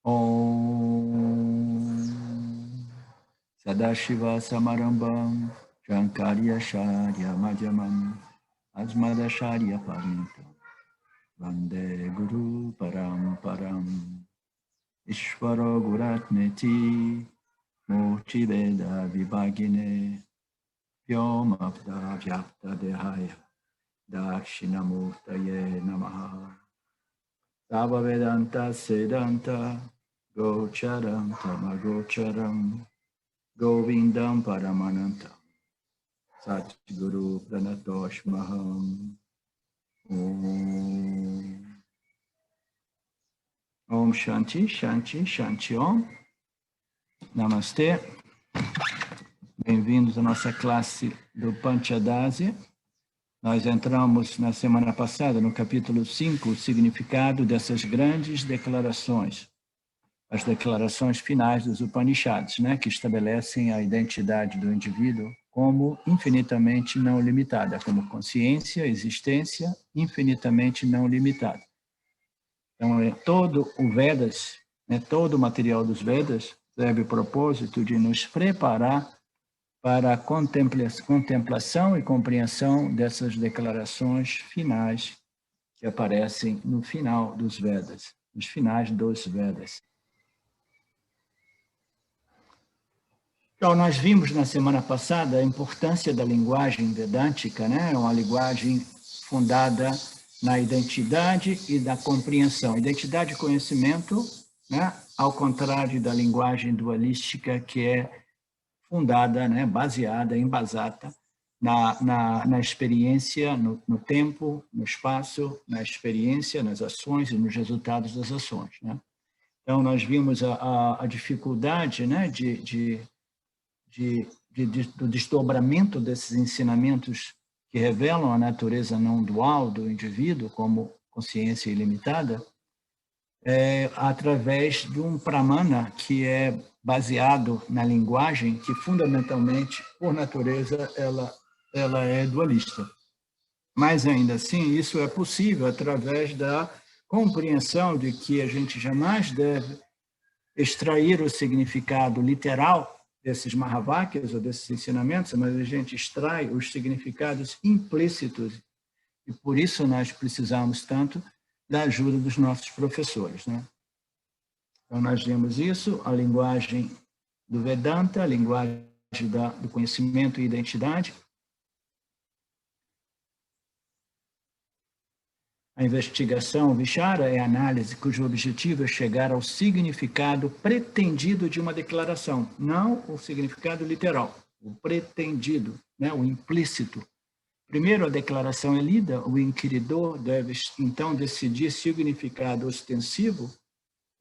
Om Sadashiva Samarambam Shankarya Sharya Madhyamam Asmadacharya Parintam Vande Guru Paramparam Ishvaro Guratmeti Murti Veda Vibhagine Vyomabda Vyapta Dehaya Dakshinamurtaye Namaha Tava Vedanta Sedanta Gocharam Tamagocharam Govindam Paramanantam Satguru Pranatoshmaham Om Shanti, Shanti, Shanti Om. Namastê. Bem-vindos à nossa classe do Panchadasi. Nós entramos na semana passada no capítulo 5, o significado dessas grandes declarações, as declarações finais dos Upanishads, né, que estabelecem a identidade do indivíduo como infinitamente não limitada, como consciência, existência infinitamente não limitada. Então, todo o Vedas, todo o material dos Vedas serve o propósito de nos preparar para a contemplação e compreensão dessas declarações finais que aparecem no final dos Vedas, nos finais dos Vedas. Então, nós vimos na semana passada a importância da linguagem vedântica, né? Uma linguagem fundada na identidade e da compreensão. Identidade e conhecimento, né? Ao contrário da linguagem dualística, que é fundada, né? Baseada, embasada na experiência, no tempo, no espaço, na experiência, nas ações e nos resultados das ações, né? Então, nós vimos a dificuldade, né? Do desdobramento desses ensinamentos que revelam a natureza não dual do indivíduo como consciência ilimitada, através de um pramana que é baseado na linguagem que, fundamentalmente, por natureza, ela é dualista. Mas, ainda assim, isso é possível através da compreensão de que a gente jamais deve extrair o significado literal desses Mahavakyas ou desses ensinamentos, mas a gente extrai os significados implícitos. E por isso nós precisamos tanto da ajuda dos nossos professores, né? Então, nós vimos isso, a linguagem do Vedanta, a linguagem do conhecimento e identidade, a investigação, vichara, é a análise cujo objetivo é chegar ao significado pretendido de uma declaração, não o significado literal, o pretendido, né, o implícito. Primeiro a declaração é lida, o inquiridor deve então decidir se o significado ostensivo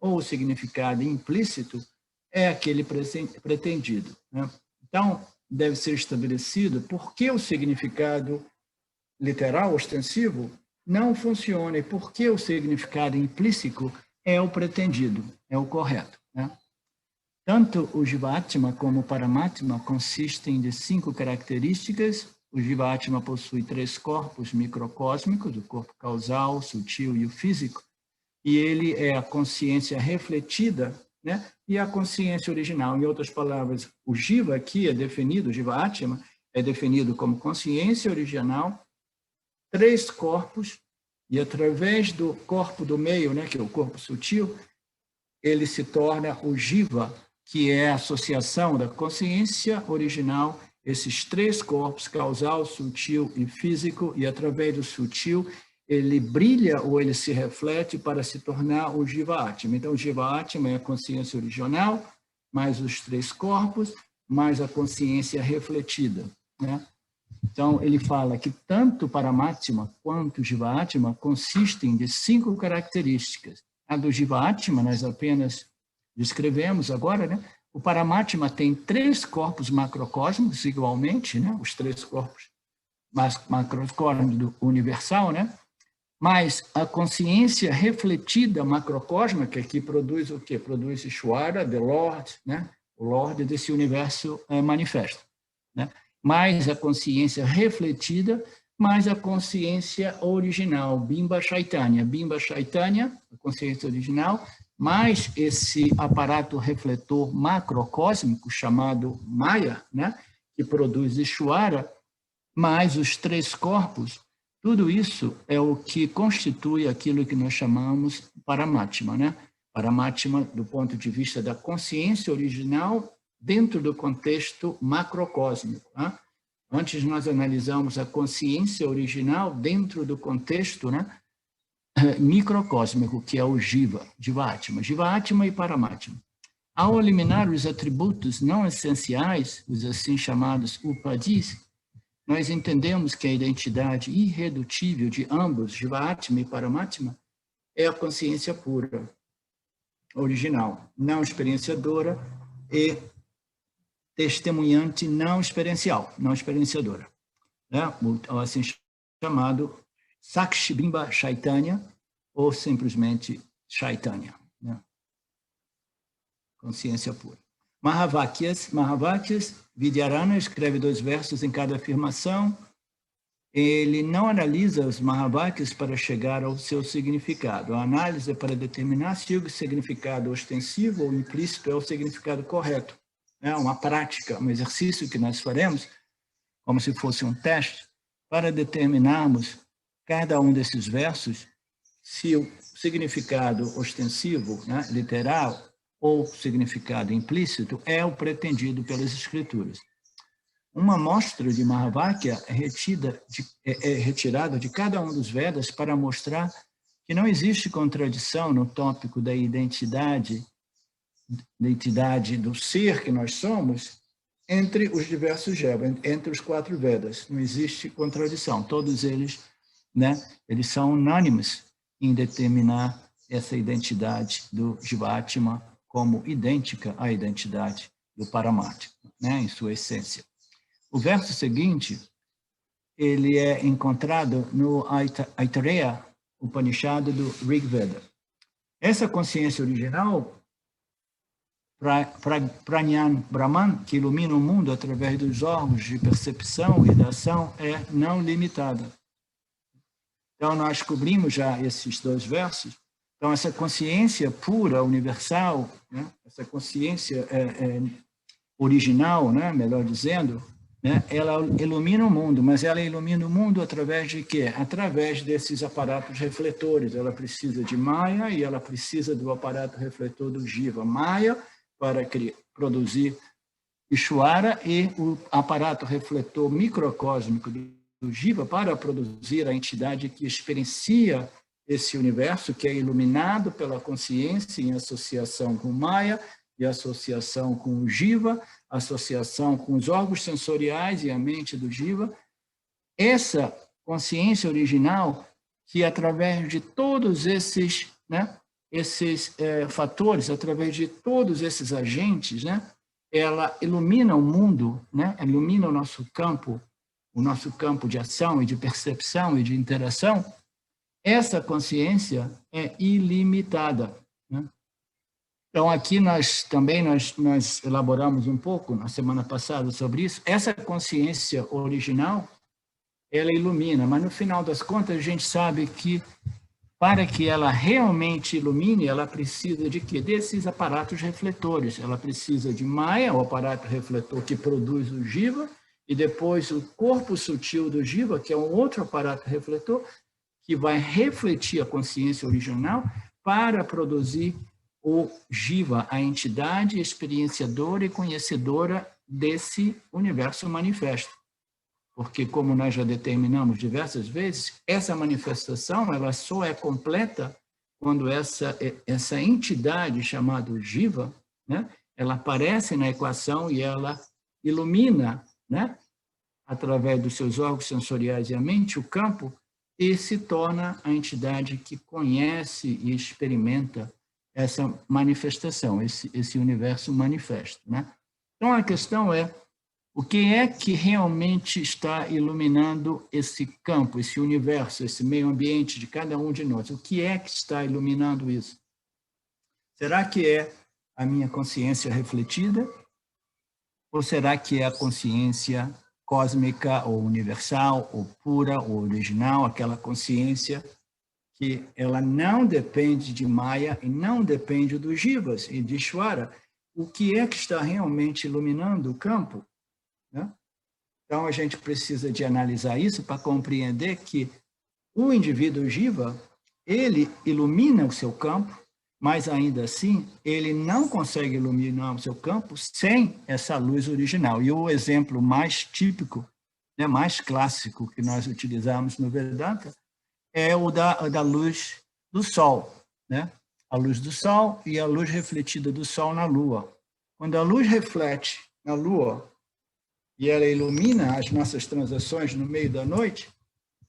ou o significado implícito é aquele pretendido, né? Então, deve ser estabelecido por que o significado literal, ostensivo, não funciona e por que o significado implícito é o pretendido, é o correto, né? Tanto o Jivatma como o Paramatma consistem de 5 características. O Jivatma possui 3 corpos microcósmicos, o corpo causal, sutil e o físico, e ele é a consciência refletida, né? E a consciência original. Em outras palavras, o Jiva aqui é definido, o Jivatma é definido como consciência original, 3 corpos, e através do corpo do meio, né, que é o corpo sutil, ele se torna o Jiva, que é a associação da consciência original, esses 3 corpos, causal, sutil e físico, e através do sutil ele brilha ou ele se reflete para se tornar o Jiva-Atma. Então, o Jiva-Atma é a consciência original, mais os 3 corpos, mais a consciência refletida, né? Então, ele fala que tanto o Paramatma quanto o Jiva-Atma consistem de 5 características. A do Jiva-Atma nós apenas descrevemos agora, né? O Paramatma tem 3 corpos macrocósmicos igualmente, né? Os 3 corpos macrocósmicos do universal, né? Mas a consciência refletida macrocósmica que produz o quê? Produz Ishvara, the Lord, né? O Lord desse universo manifesto, né? Mais a consciência refletida, mais a consciência original, Bimba Chaitanya. Bimba Chaitanya, a consciência original, mais esse aparato refletor macrocósmico chamado Maya, né, que produz Ishvara, mais os 3 corpos, tudo isso é o que constitui aquilo que nós chamamos Paramatma, né? Paramatma do ponto de vista da consciência original dentro do contexto macrocósmico. Né? Antes nós analisamos a consciência original dentro do contexto, né, microcósmico, que é o Jiva-Atma e Paramatma. Ao eliminar os atributos não essenciais, os assim chamados upadis, nós entendemos que a identidade irredutível de ambos, Jiva-Atma e Paramatma, é a consciência pura, original, não experienciadora e testemunhante não experiencial, não experienciadora. Né? O assim chamado Sakshi Bimba Chaitanya, ou simplesmente Chaitanya, né? Consciência pura. Mahavakyas, Vidyarana escreve 2 versos em cada afirmação. Ele não analisa os Mahavakyas para chegar ao seu significado. A análise é para determinar se o significado ostensivo ou implícito é o significado correto. É uma prática, um exercício que nós faremos, como se fosse um teste, para determinarmos cada um desses versos, se o significado ostensivo, né, literal, ou significado implícito, é o pretendido pelas escrituras. Uma amostra de Mahavakya é retirada de cada um dos Vedas para mostrar que não existe contradição no tópico da identidade do ser que nós somos entre os diversos Vedas, entre os 4 Vedas. Não existe contradição. Todos eles, né, eles são unânimes em determinar essa identidade do Jiva-Atma como idêntica à identidade do Paramatma, né, em sua essência. O verso seguinte, ele é encontrado no Aitareya Upanishad do Rig Veda. Essa consciência original, Pranyan Brahman, que ilumina o mundo através dos órgãos de percepção e da ação, é não limitada. Então, nós cobrimos já esses 2 versos. Então, essa consciência pura, universal, né? Essa consciência original, né? Melhor dizendo, né? Ela ilumina o mundo, mas ela ilumina o mundo através de quê? Através desses aparatos refletores. Ela precisa de Maya e ela precisa do aparato refletor do Jiva. Maya para produzir Ishvara e o aparato refletor microcósmico do Jiva para produzir a entidade que experiencia esse universo, que é iluminado pela consciência em associação com Maya, e associação com o Jiva, associação com os órgãos sensoriais e a mente do Jiva. Essa consciência original, que através de todos esses, né, fatores, através de todos esses agentes, né, ela ilumina o mundo, né, ilumina o nosso campo de ação e de percepção e de interação. Essa consciência é ilimitada, né? Então, aqui nós elaboramos um pouco, na semana passada, sobre isso. Essa consciência original, ela ilumina, mas no final das contas a gente sabe que para que ela realmente ilumine, ela precisa de quê? Desses aparatos refletores. Ela precisa de Maya, o aparato refletor que produz o Jiva, e depois o corpo sutil do Jiva, que é um outro aparato refletor, que vai refletir a consciência original para produzir o Jiva, a entidade experienciadora e conhecedora desse universo manifesto. Porque, como nós já determinamos diversas vezes, essa manifestação ela só é completa quando essa entidade chamada Jiva, né, ela aparece na equação e ela ilumina, né, através dos seus órgãos sensoriais e a mente, o campo, e se torna a entidade que conhece e experimenta essa manifestação, esse universo manifesto, né? Então, a questão é, o que é que realmente está iluminando esse campo, esse universo, esse meio ambiente de cada um de nós? O que é que está iluminando isso? Será que é a minha consciência refletida? Ou será que é a consciência cósmica, ou universal, ou pura, ou original, aquela consciência que ela não depende de Maya e não depende dos Jivas e de Ishvara. O que é que está realmente iluminando o campo? Né? Então, a gente precisa de analisar isso para compreender que o indivíduo Jiva, ele ilumina o seu campo, mas ainda assim, ele não consegue iluminar o seu campo sem essa luz original. E o exemplo mais típico, né, mais clássico que nós utilizamos no Vedanta é o da luz do Sol, né? A luz do Sol e a luz refletida do Sol na Lua. Quando a luz reflete na Lua e ela ilumina as nossas transações no meio da noite,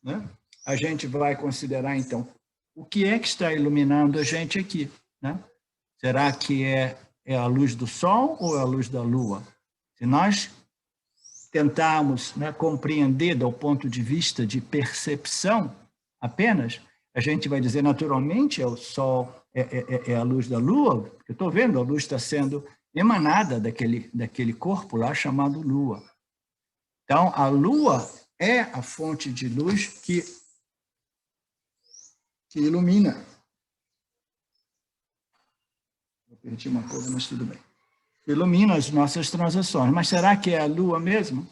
né? A gente vai considerar, então, o que é que está iluminando a gente aqui, né? Será que é a luz do Sol ou é a luz da Lua? Se nós tentarmos, né, compreender do ponto de vista de percepção apenas, a gente vai dizer, naturalmente, é o Sol, é a luz da Lua, porque eu estou vendo, a luz está sendo emanada daquele corpo lá chamado Lua. Então, a Lua é a fonte de luz que ilumina. Eu perdi uma coisa, mas tudo bem. Ilumina as nossas transações. Mas será que é a Lua mesmo?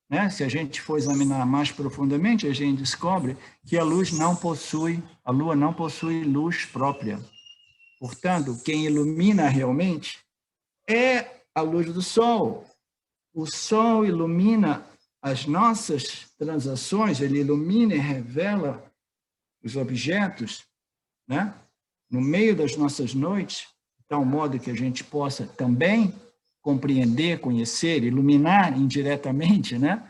Né? Se a gente for examinar mais profundamente, a gente descobre que a Lua não possui luz própria. Portanto, quem ilumina realmente é a luz do Sol. O Sol ilumina as nossas transações, ele ilumina e revela os objetos, né, no meio das nossas noites, de tal modo que a gente possa também compreender, conhecer, iluminar indiretamente, né?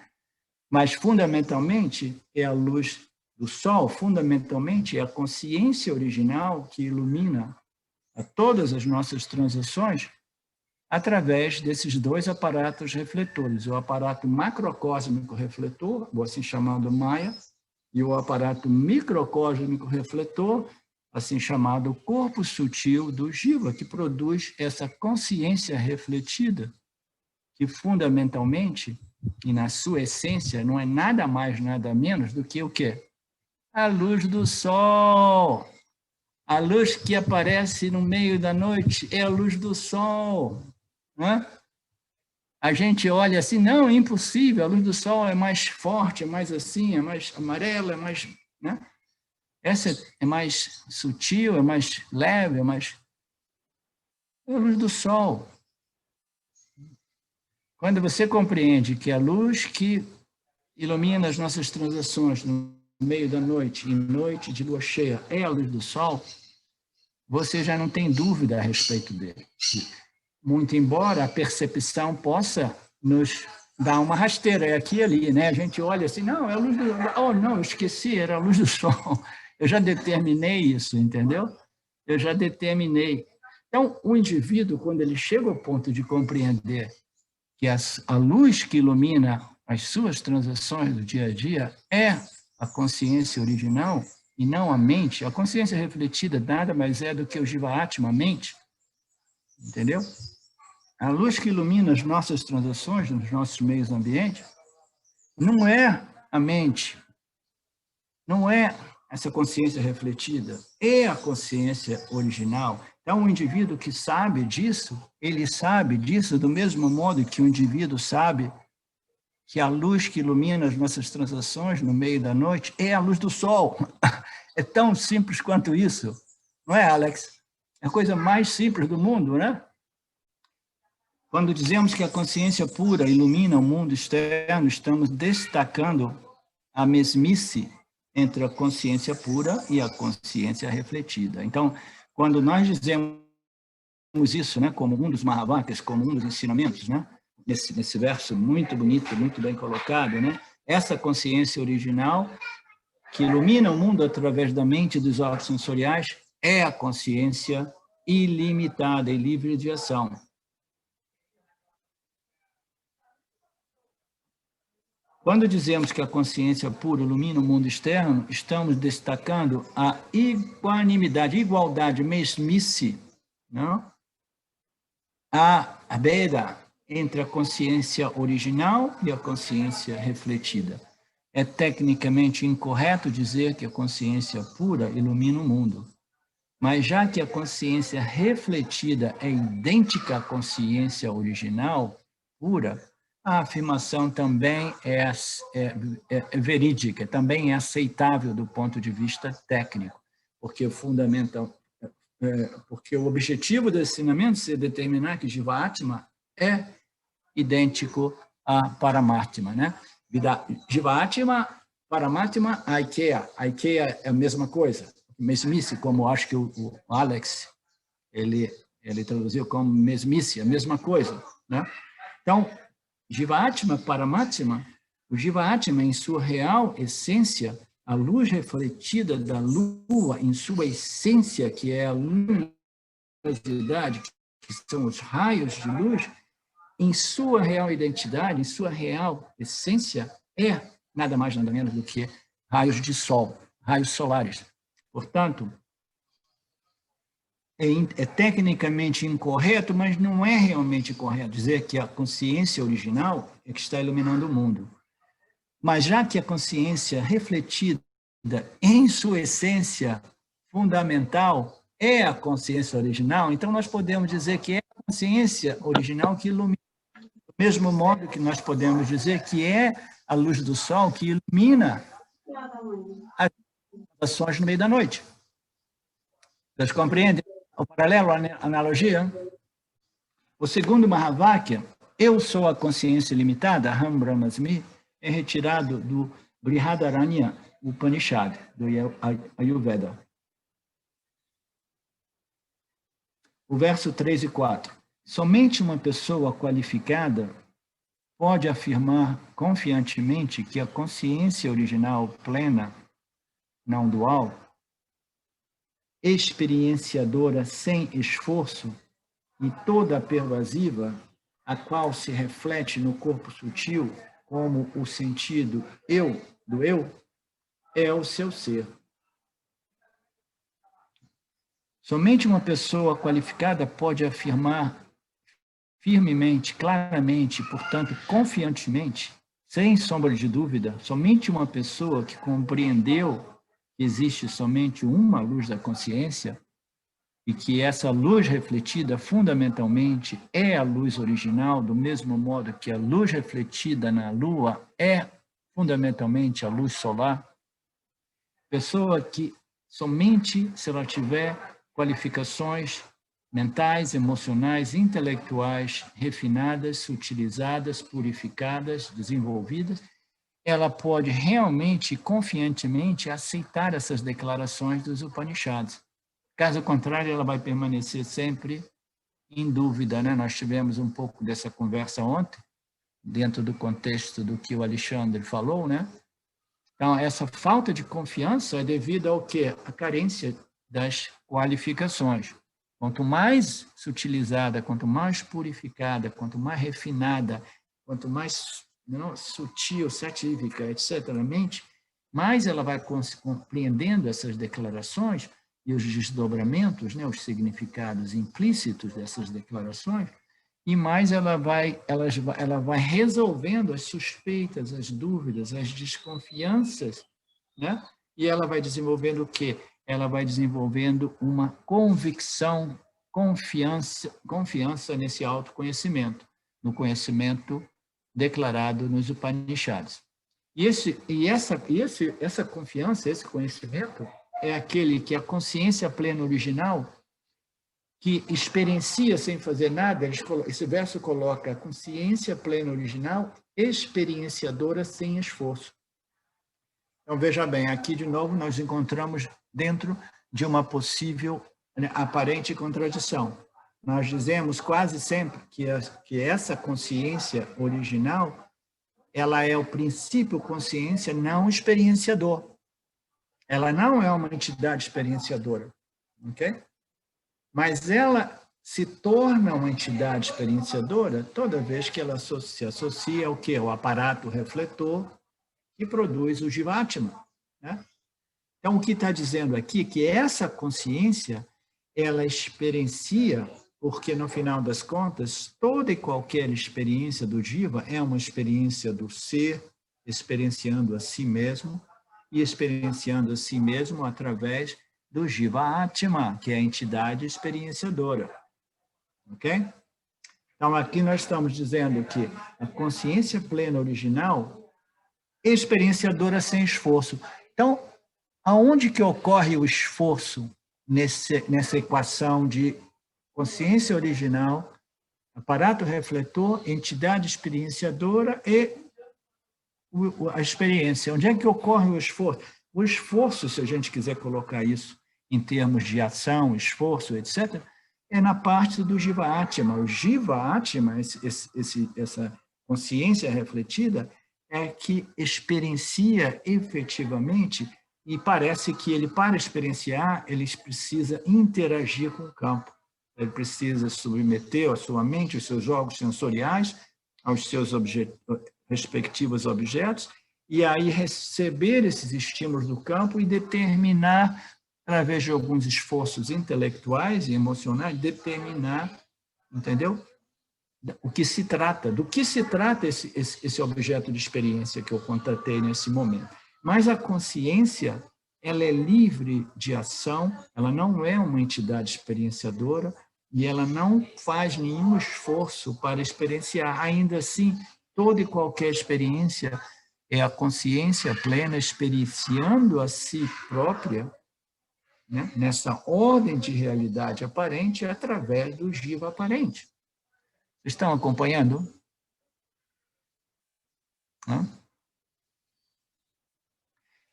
Mas, fundamentalmente, é a luz do Sol, fundamentalmente, é a consciência original que ilumina a todas as nossas transações através desses dois aparatos refletores, o aparato macrocósmico refletor, o assim chamado Maya, e o aparato microcósmico refletor, assim chamado corpo sutil do Jiva, que produz essa consciência refletida, que fundamentalmente, e na sua essência, não é nada mais, nada menos do que o quê? A luz do Sol. A luz que aparece no meio da noite é a luz do Sol. Né? A gente olha assim, não, é impossível, a luz do Sol é mais forte, é mais assim, é mais amarela, é mais... Né? Essa é mais sutil, é mais leve, é mais... É a luz do Sol. Quando você compreende que a luz que ilumina as nossas transações no meio da noite, em noite de lua cheia, é a luz do Sol, você já não tem dúvida a respeito dele. Muito embora a percepção possa nos dar uma rasteira, é aqui e ali, né? A gente olha assim, não, é a luz do... Oh, não, eu esqueci, era a luz do Sol. Eu já determinei isso, entendeu? Eu já determinei. Então, o indivíduo, quando ele chega ao ponto de compreender que a luz que ilumina as suas transações do dia a dia é a consciência original e não a mente, a consciência refletida nada mais é do que o Jiva-Atma, a mente, entendeu? A luz que ilumina as nossas transações nos nossos meios ambientes não é a mente, não é essa consciência refletida, é a consciência original. Então, o indivíduo que sabe disso, ele sabe disso do mesmo modo que o indivíduo sabe que a luz que ilumina as nossas transações no meio da noite é a luz do Sol. É tão simples quanto isso. Não é, Alex? É a coisa mais simples do mundo, né? Quando dizemos que a consciência pura ilumina o mundo externo, estamos destacando a mesmice entre a consciência pura e a consciência refletida. Então, quando nós dizemos isso, né, como um dos Mahavakyas, como um dos ensinamentos, né, nesse verso muito bonito, muito bem colocado, né, essa consciência original que ilumina o mundo através da mente e dos órgãos sensoriais é a consciência ilimitada e livre de ação. Quando dizemos que a consciência pura ilumina o mundo externo, estamos destacando a equanimidade, igualdade, mesmice, não? A Veda entre a consciência original e a consciência refletida. é tecnicamente incorreto dizer que a consciência pura ilumina o mundo. Mas já que a consciência refletida é idêntica à consciência original, pura, a afirmação também é verídica, também é aceitável do ponto de vista técnico, porque porque o objetivo do ensinamento é determinar que Jiva-Atma é idêntico a Paramatma, né? Jiva-Atma, Paramatma, Aikeya. Aikeya é a mesma coisa, mesmice, como acho que o Alex ele traduziu como mesmice, a mesma coisa, né? Então, Jiva-Atma, Paramatma, o Jiva-Atma, em sua real essência, a luz refletida da lua em sua essência, que é a luminosidade, que são os raios de luz, em sua real identidade, em sua real essência, é nada mais, nada menos do que raios de sol, raios solares. Portanto, é tecnicamente incorreto, mas não é realmente correto dizer que a consciência original é que está iluminando o mundo. Mas já que a consciência refletida em sua essência fundamental é a consciência original, então nós podemos dizer que é a consciência original que ilumina, do mesmo modo que nós podemos dizer que é a luz do sol que ilumina as ações no meio da noite. Vocês compreendem o paralelo, a analogia? O segundo Mahavakya, eu sou a consciência limitada, Aham Brahmasmi, é retirado do Brihadaranya Upanishad, do Ayurveda. O verso 3 e 4. Somente uma pessoa qualificada pode afirmar confiantemente que a consciência original plena, não dual, experienciadora sem esforço e toda pervasiva, a qual se reflete no corpo sutil como o sentido eu, do eu, é o seu ser. Somente uma pessoa qualificada pode afirmar firmemente, claramente, portanto, confiantemente, sem sombra de dúvida, somente uma pessoa que compreendeu que existe somente uma luz da consciência e que essa luz refletida fundamentalmente é a luz original, do mesmo modo que a luz refletida na Lua é fundamentalmente a luz solar. Pessoa que somente se ela tiver qualificações mentais, emocionais, intelectuais refinadas, sutilizadas, purificadas, desenvolvidas, ela pode realmente, confiantemente, aceitar essas declarações dos Upanishads. Caso contrário, ela vai permanecer sempre em dúvida, né? Nós tivemos um pouco dessa conversa ontem, dentro do contexto do que o Alexandre falou, né? Então, essa falta de confiança é devido ao quê? A carência das qualificações. Quanto mais sutilizada, quanto mais purificada, quanto mais refinada, quanto mais sutil, satívica, etc., mais ela vai compreendendo essas declarações e os desdobramentos, né, os significados implícitos dessas declarações, e mais ela vai resolvendo as suspeitas, as dúvidas, as desconfianças, né? E ela vai desenvolvendo o quê? Ela vai desenvolvendo uma convicção, confiança nesse autoconhecimento, no conhecimento declarado nos Upanishads. E essa confiança, esse conhecimento, é aquele que a consciência plena original, que experiencia sem fazer nada, esse verso coloca a consciência plena original, experienciadora sem esforço. Então, veja bem, aqui de novo nós encontramos dentro de uma possível, né, aparente contradição. Nós dizemos quase sempre que essa consciência original, ela é o princípio consciência não experienciador. Ela não é uma entidade experienciadora, ok? Mas ela se torna uma entidade experienciadora toda vez que ela se associa ao quê? Ao aparato refletor que produz o Jiva-Atma, né? Então, o que está dizendo aqui é que essa consciência, ela experiencia, porque no final das contas, toda e qualquer experiência do Jiva é uma experiência do ser, experienciando a si mesmo e experienciando a si mesmo através do Jiva Atma, que é a entidade experienciadora. Ok? Então, aqui nós estamos dizendo que a consciência plena original é experienciadora sem esforço. Então, aonde que ocorre o esforço nessa equação de consciência original, aparato refletor, entidade experienciadora e a experiência? Onde é que ocorre o esforço? O esforço, se a gente quiser colocar isso em termos de ação, esforço, etc., é na parte do Jiva Atma. O Jiva Atma, essa consciência refletida, é que experiencia efetivamente, e parece que ele, para experienciar, ele precisa interagir com o campo. Ele precisa submeter a sua mente, os seus órgãos sensoriais, aos seus respectivos objetos, e aí receber esses estímulos do campo e determinar, através de alguns esforços intelectuais e emocionais, determinar, entendeu? O que se trata, do que se trata esse objeto de experiência que eu contatei nesse momento. Mas a consciência, ela é livre de ação, ela não é uma entidade experienciadora e ela não faz nenhum esforço para experienciar. Ainda assim, toda e qualquer experiência é a consciência plena experienciando a si própria, né, nessa ordem de realidade aparente através do Jiva aparente. Vocês estão acompanhando?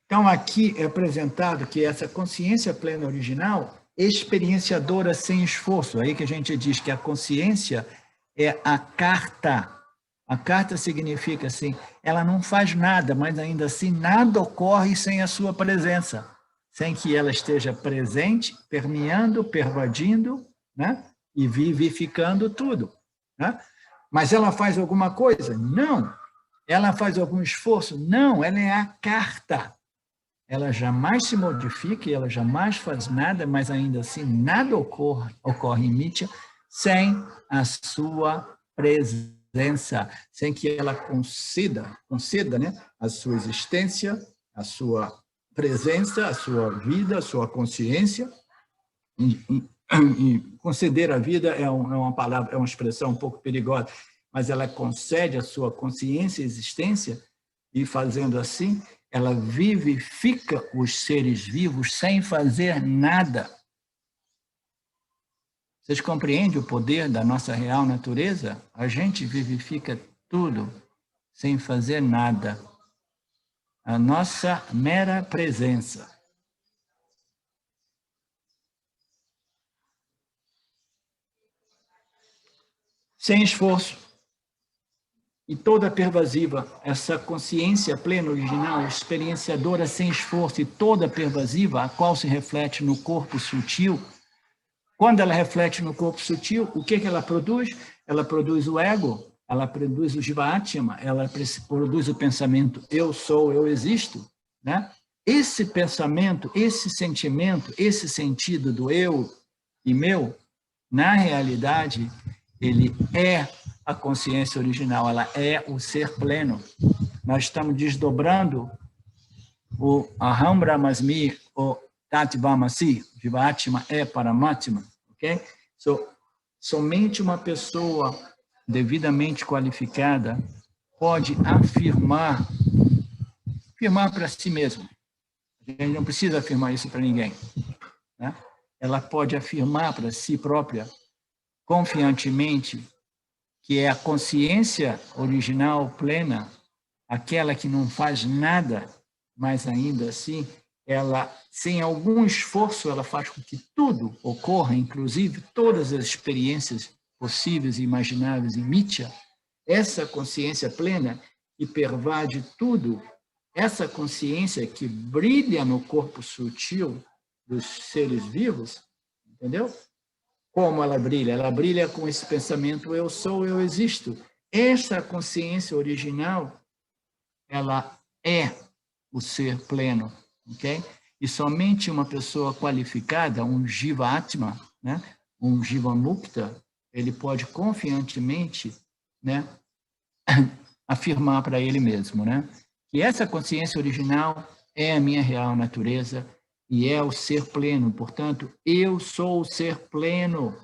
Então, aqui é apresentado que essa consciência plena original, experienciadora sem esforço, aí que a gente diz que a consciência é a carta. A carta significa assim, ela não faz nada, mas ainda assim nada ocorre sem a sua presença, sem que ela esteja presente, permeando, pervadindo, né? E vivificando tudo. Né? Mas ela faz alguma coisa? Não. Ela faz algum esforço? Não, ela é a carta. Ela jamais se modifica, ela jamais faz nada, mas ainda assim nada ocorre em Mitya sem a sua presença, sem que ela conceda, né, a sua existência, a sua presença, a sua vida, a sua consciência. E conceder a vida é uma palavra, é uma expressão um pouco perigosa, mas ela concede a sua consciência e existência, e fazendo assim, ela vivifica os seres vivos sem fazer nada. Vocês compreendem o poder da nossa real natureza? A gente vivifica tudo sem fazer nada. A nossa mera presença. Sem esforço. E toda pervasiva, essa consciência plena original, experienciadora sem esforço e toda pervasiva, a qual se reflete no corpo sutil. Quando ela reflete no corpo sutil, o que ela produz? Ela produz o ego, ela produz o Jiva Atma, ela produz o pensamento eu sou, eu existo. Né? Esse pensamento, esse sentimento, esse sentido do eu e meu, na realidade, ele é a consciência original, ela é o ser pleno. Nós estamos desdobrando o Aham Brahmasmi, o Tatvamasi, Jiva Atma é Paramatma, ok? Somente uma pessoa devidamente qualificada pode afirmar para si mesma. A gente não precisa afirmar isso para ninguém. Né? Ela pode afirmar para si própria, confiantemente, que é a consciência original plena, aquela que não faz nada, mas ainda assim, ela, sem algum esforço, ela faz com que tudo ocorra, inclusive todas as experiências possíveis e imagináveis em Mitya. Essa consciência plena que pervade tudo, essa consciência que brilha no corpo sutil dos seres vivos, entendeu? Como ela brilha? Ela brilha com esse pensamento eu sou, eu existo. Essa consciência original, ela é o ser pleno, ok? E somente uma pessoa qualificada, um Jiva Atma, né? Um Jiva Mukta, ele pode confiantemente, né? afirmar para ele mesmo, né? que essa consciência original é a minha real natureza e é o ser pleno. Portanto, eu sou o ser pleno.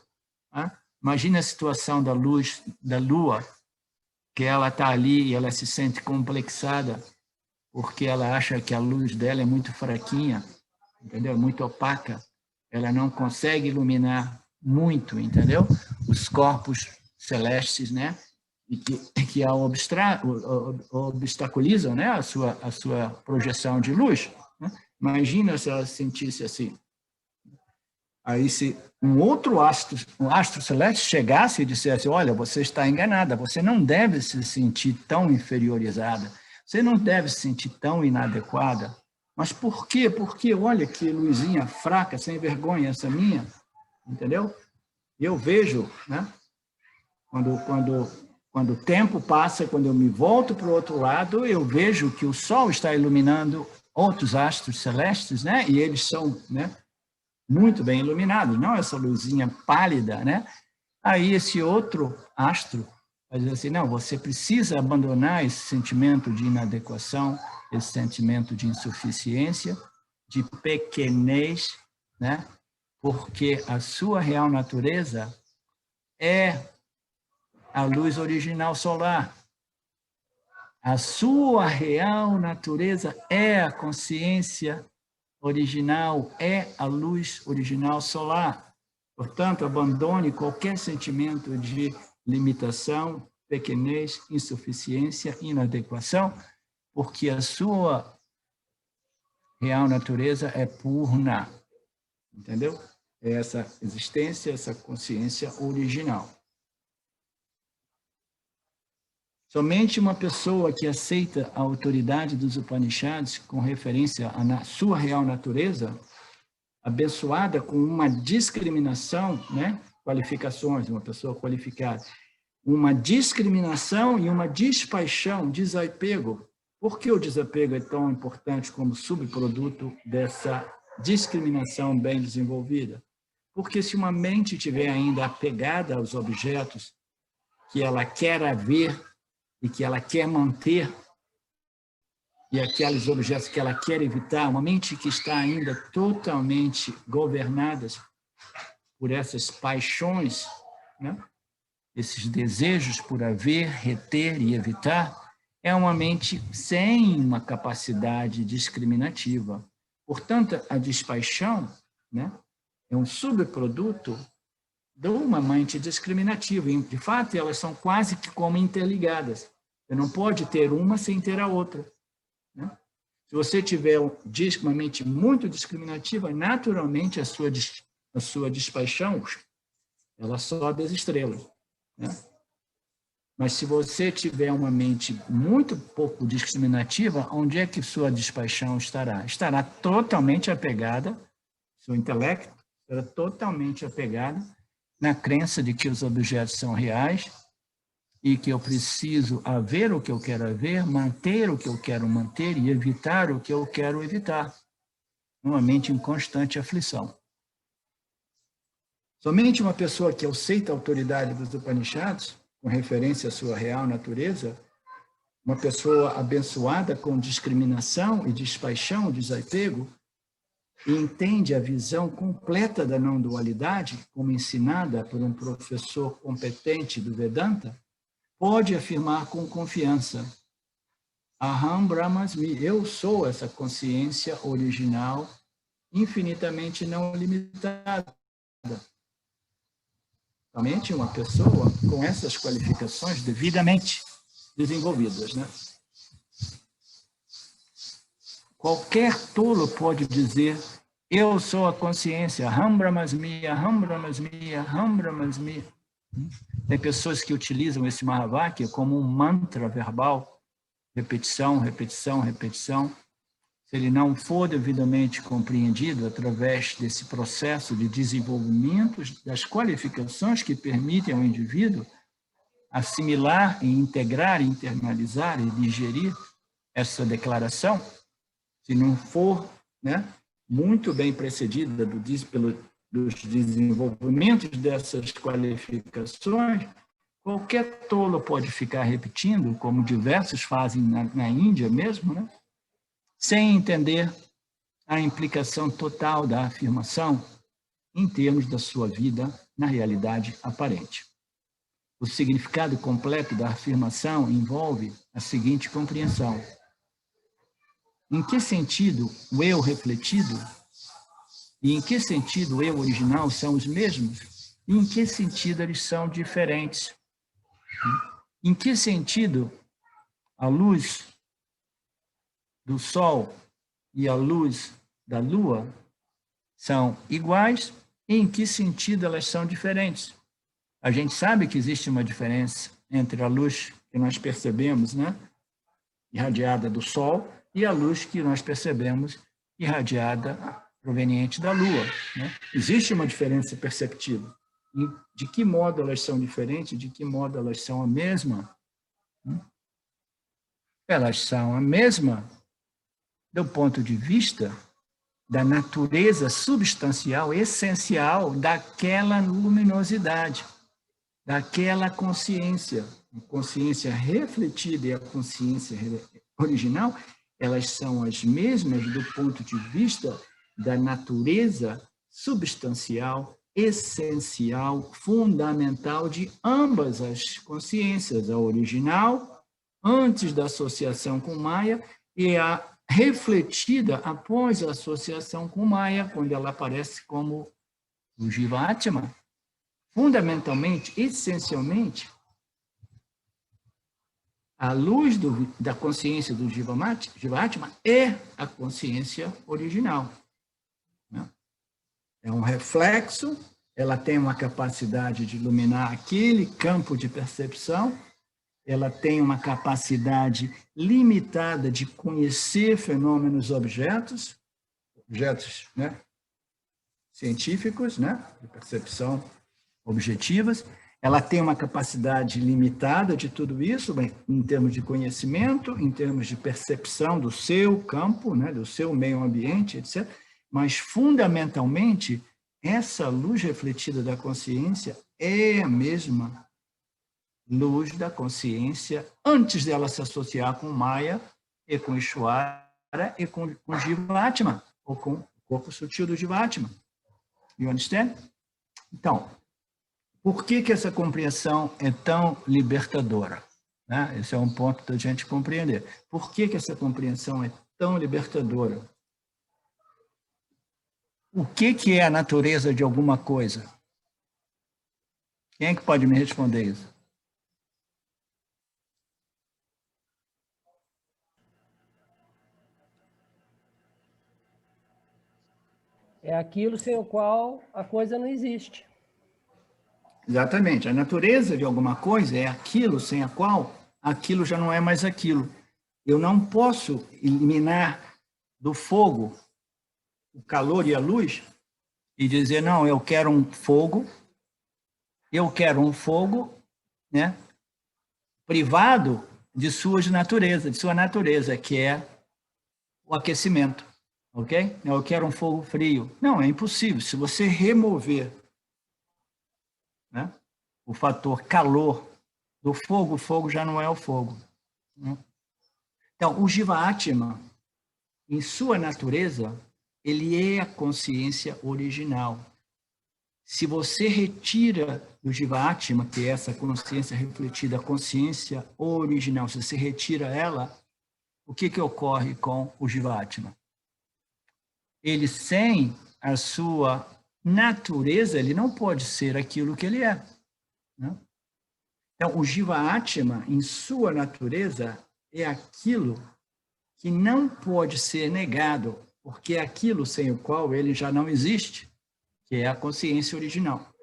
Tá? Imagina a situação da luz, da lua, que ela está ali e ela se sente complexada porque ela acha que a luz dela é muito fraquinha, entendeu? Muito opaca. Ela não consegue iluminar muito, entendeu? Os corpos celestes, né? E que a obstaculizam, né? A sua projeção de luz. Né? Imagina se ela se sentisse assim. Aí, se um astro celeste chegasse e dissesse, olha, você está enganada, você não deve se sentir tão inferiorizada, você não deve se sentir tão inadequada. Mas por quê? Porque, olha que luzinha fraca, sem vergonha essa minha, entendeu? Eu vejo, né? Quando o tempo passa, quando eu me volto para o outro lado, eu vejo que o Sol está iluminando outros astros celestes, né? E eles são, né, muito bem iluminados, não essa luzinha pálida, né? Aí esse outro astro vai dizer assim, não, você precisa abandonar esse sentimento de inadequação, esse sentimento de insuficiência, de pequenez, né? Porque a sua real natureza é a luz original solar. A sua real natureza é a consciência original, é a luz original solar. Portanto, abandone qualquer sentimento de limitação, pequenez, insuficiência, inadequação, porque a sua real natureza é purna, entendeu? É essa existência, essa consciência original. Somente uma pessoa que aceita a autoridade dos Upanishads com referência à sua real natureza, abençoada com uma discriminação, né? Qualificações, uma pessoa qualificada, uma discriminação e uma despaixão, desapego. Por que o desapego é tão importante como subproduto dessa discriminação bem desenvolvida? Porque se uma mente estiver ainda apegada aos objetos que ela quer haver e que ela quer manter, e aqueles objetos que ela quer evitar, uma mente que está ainda totalmente governada por essas paixões, né? Esses desejos por haver, reter e evitar, é uma mente sem uma capacidade discriminativa. Portanto, a despaixão, né, é um subproduto de uma mente discriminativa. De fato, elas são quase que como interligadas. Você não pode ter uma sem ter a outra. Né? Se você tiver uma mente muito discriminativa, naturalmente a sua despaixão ela sobe as estrelas. Né? Mas se você tiver uma mente muito pouco discriminativa, onde é que sua despaixão estará? Estará totalmente apegada, seu intelecto estará totalmente apegado na crença de que os objetos são reais e que eu preciso haver o que eu quero haver, manter o que eu quero manter e evitar o que eu quero evitar. Uma mente em constante aflição. Somente uma pessoa que aceita a autoridade dos Upanishads, com referência à sua real natureza, uma pessoa abençoada com discriminação e despaixão, desapego, e entende a visão completa da não-dualidade, como ensinada por um professor competente do Vedanta, pode afirmar com confiança: Aham Brahmasmi, eu sou essa consciência original, infinitamente não limitada. Somente uma pessoa com essas qualificações devidamente desenvolvidas, né? Qualquer tolo pode dizer, eu sou a consciência, Aham Brahmasmi, Aham Brahmasmi, Aham Brahmasmi. Tem pessoas que utilizam esse Mahavakya como um mantra verbal, repetição, repetição, repetição. Se ele não for devidamente compreendido através desse processo de desenvolvimento das qualificações que permitem ao indivíduo assimilar, e integrar, internalizar e digerir essa declaração, se não for, né, muito bem precedida dos desenvolvimentos dessas qualificações, Qualquer tolo pode ficar repetindo, como diversos fazem na Índia mesmo, né? Sem entender a implicação total da afirmação em termos da sua vida na realidade aparente. O significado completo da afirmação envolve a seguinte compreensão: em que sentido o eu refletido e em que sentido o eu original são os mesmos e em que sentido eles são diferentes? Em que sentido a luz do sol e a luz da lua são iguais e em que sentido elas são diferentes? A gente sabe que existe uma diferença entre a luz que nós percebemos, né, irradiada do sol, e a luz que nós percebemos irradiada proveniente da lua, né? Existe uma diferença perceptível. E de que modo elas são diferentes, de que modo elas são a mesma? Elas são a mesma do ponto de vista da natureza substancial, essencial daquela luminosidade, daquela consciência. A consciência refletida e a consciência original, elas são as mesmas do ponto de vista da natureza substancial, essencial, fundamental de ambas as consciências, a original, antes da associação com Maya, e a refletida após a associação com Maya, quando ela aparece como o Jiva-Atma. Fundamentalmente, essencialmente, a luz da consciência do Jiva-Atma é a consciência original. É um reflexo, ela tem uma capacidade de iluminar aquele campo de percepção, ela tem uma capacidade limitada de conhecer fenômenos objetos, né, científicos, né, de percepção objetivas. Ela tem uma capacidade limitada de tudo isso, em termos de conhecimento, em termos de percepção do seu campo, né, do seu meio ambiente, etc. Mas, fundamentalmente, essa luz refletida da consciência é a mesma luz da consciência antes dela se associar com Maya e com Ishvara e com Jiva-Atma, ou com o corpo sutil do Jiva-Atma. You understand? Então, por que essa compreensão é tão libertadora? Né? Esse é um ponto da gente compreender. Por que essa compreensão é tão libertadora? O que é a natureza de alguma coisa? Quem é que pode me responder isso? É aquilo sem o qual a coisa não existe. Exatamente. A natureza de alguma coisa é aquilo sem a qual aquilo já não é mais aquilo. Eu não posso eliminar do fogo o calor e a luz e dizer, não, eu quero um fogo, né, privado de sua natureza, que é o aquecimento, ok? Eu quero um fogo frio. Não, é impossível. Se você remover, né, o fator calor do fogo, o fogo já não é o fogo. Né? Então, o Jiva-Atma, em sua natureza, ele é a consciência original. Se você retira do Jiva-Atma, que é essa consciência refletida, a consciência original, se você retira ela, o que ocorre com o Jiva-Atma? Ele, sem a sua natureza, ele não pode ser aquilo que ele é. Né? Então, o Jiva-Atma, em sua natureza, é aquilo que não pode ser negado, porque é aquilo sem o qual ele já não existe, que é a consciência original.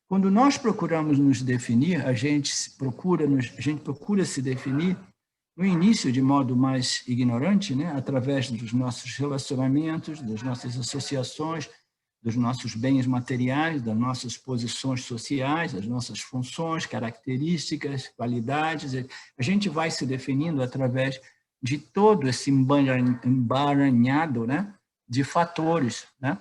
Quando nós procuramos nos definir, a gente procura se definir no início de modo mais ignorante, né, através dos nossos relacionamentos, das nossas associações, dos nossos bens materiais, das nossas posições sociais, das nossas funções, características, qualidades. A gente vai se definindo através de todo esse embaranhado, né, de fatores, né?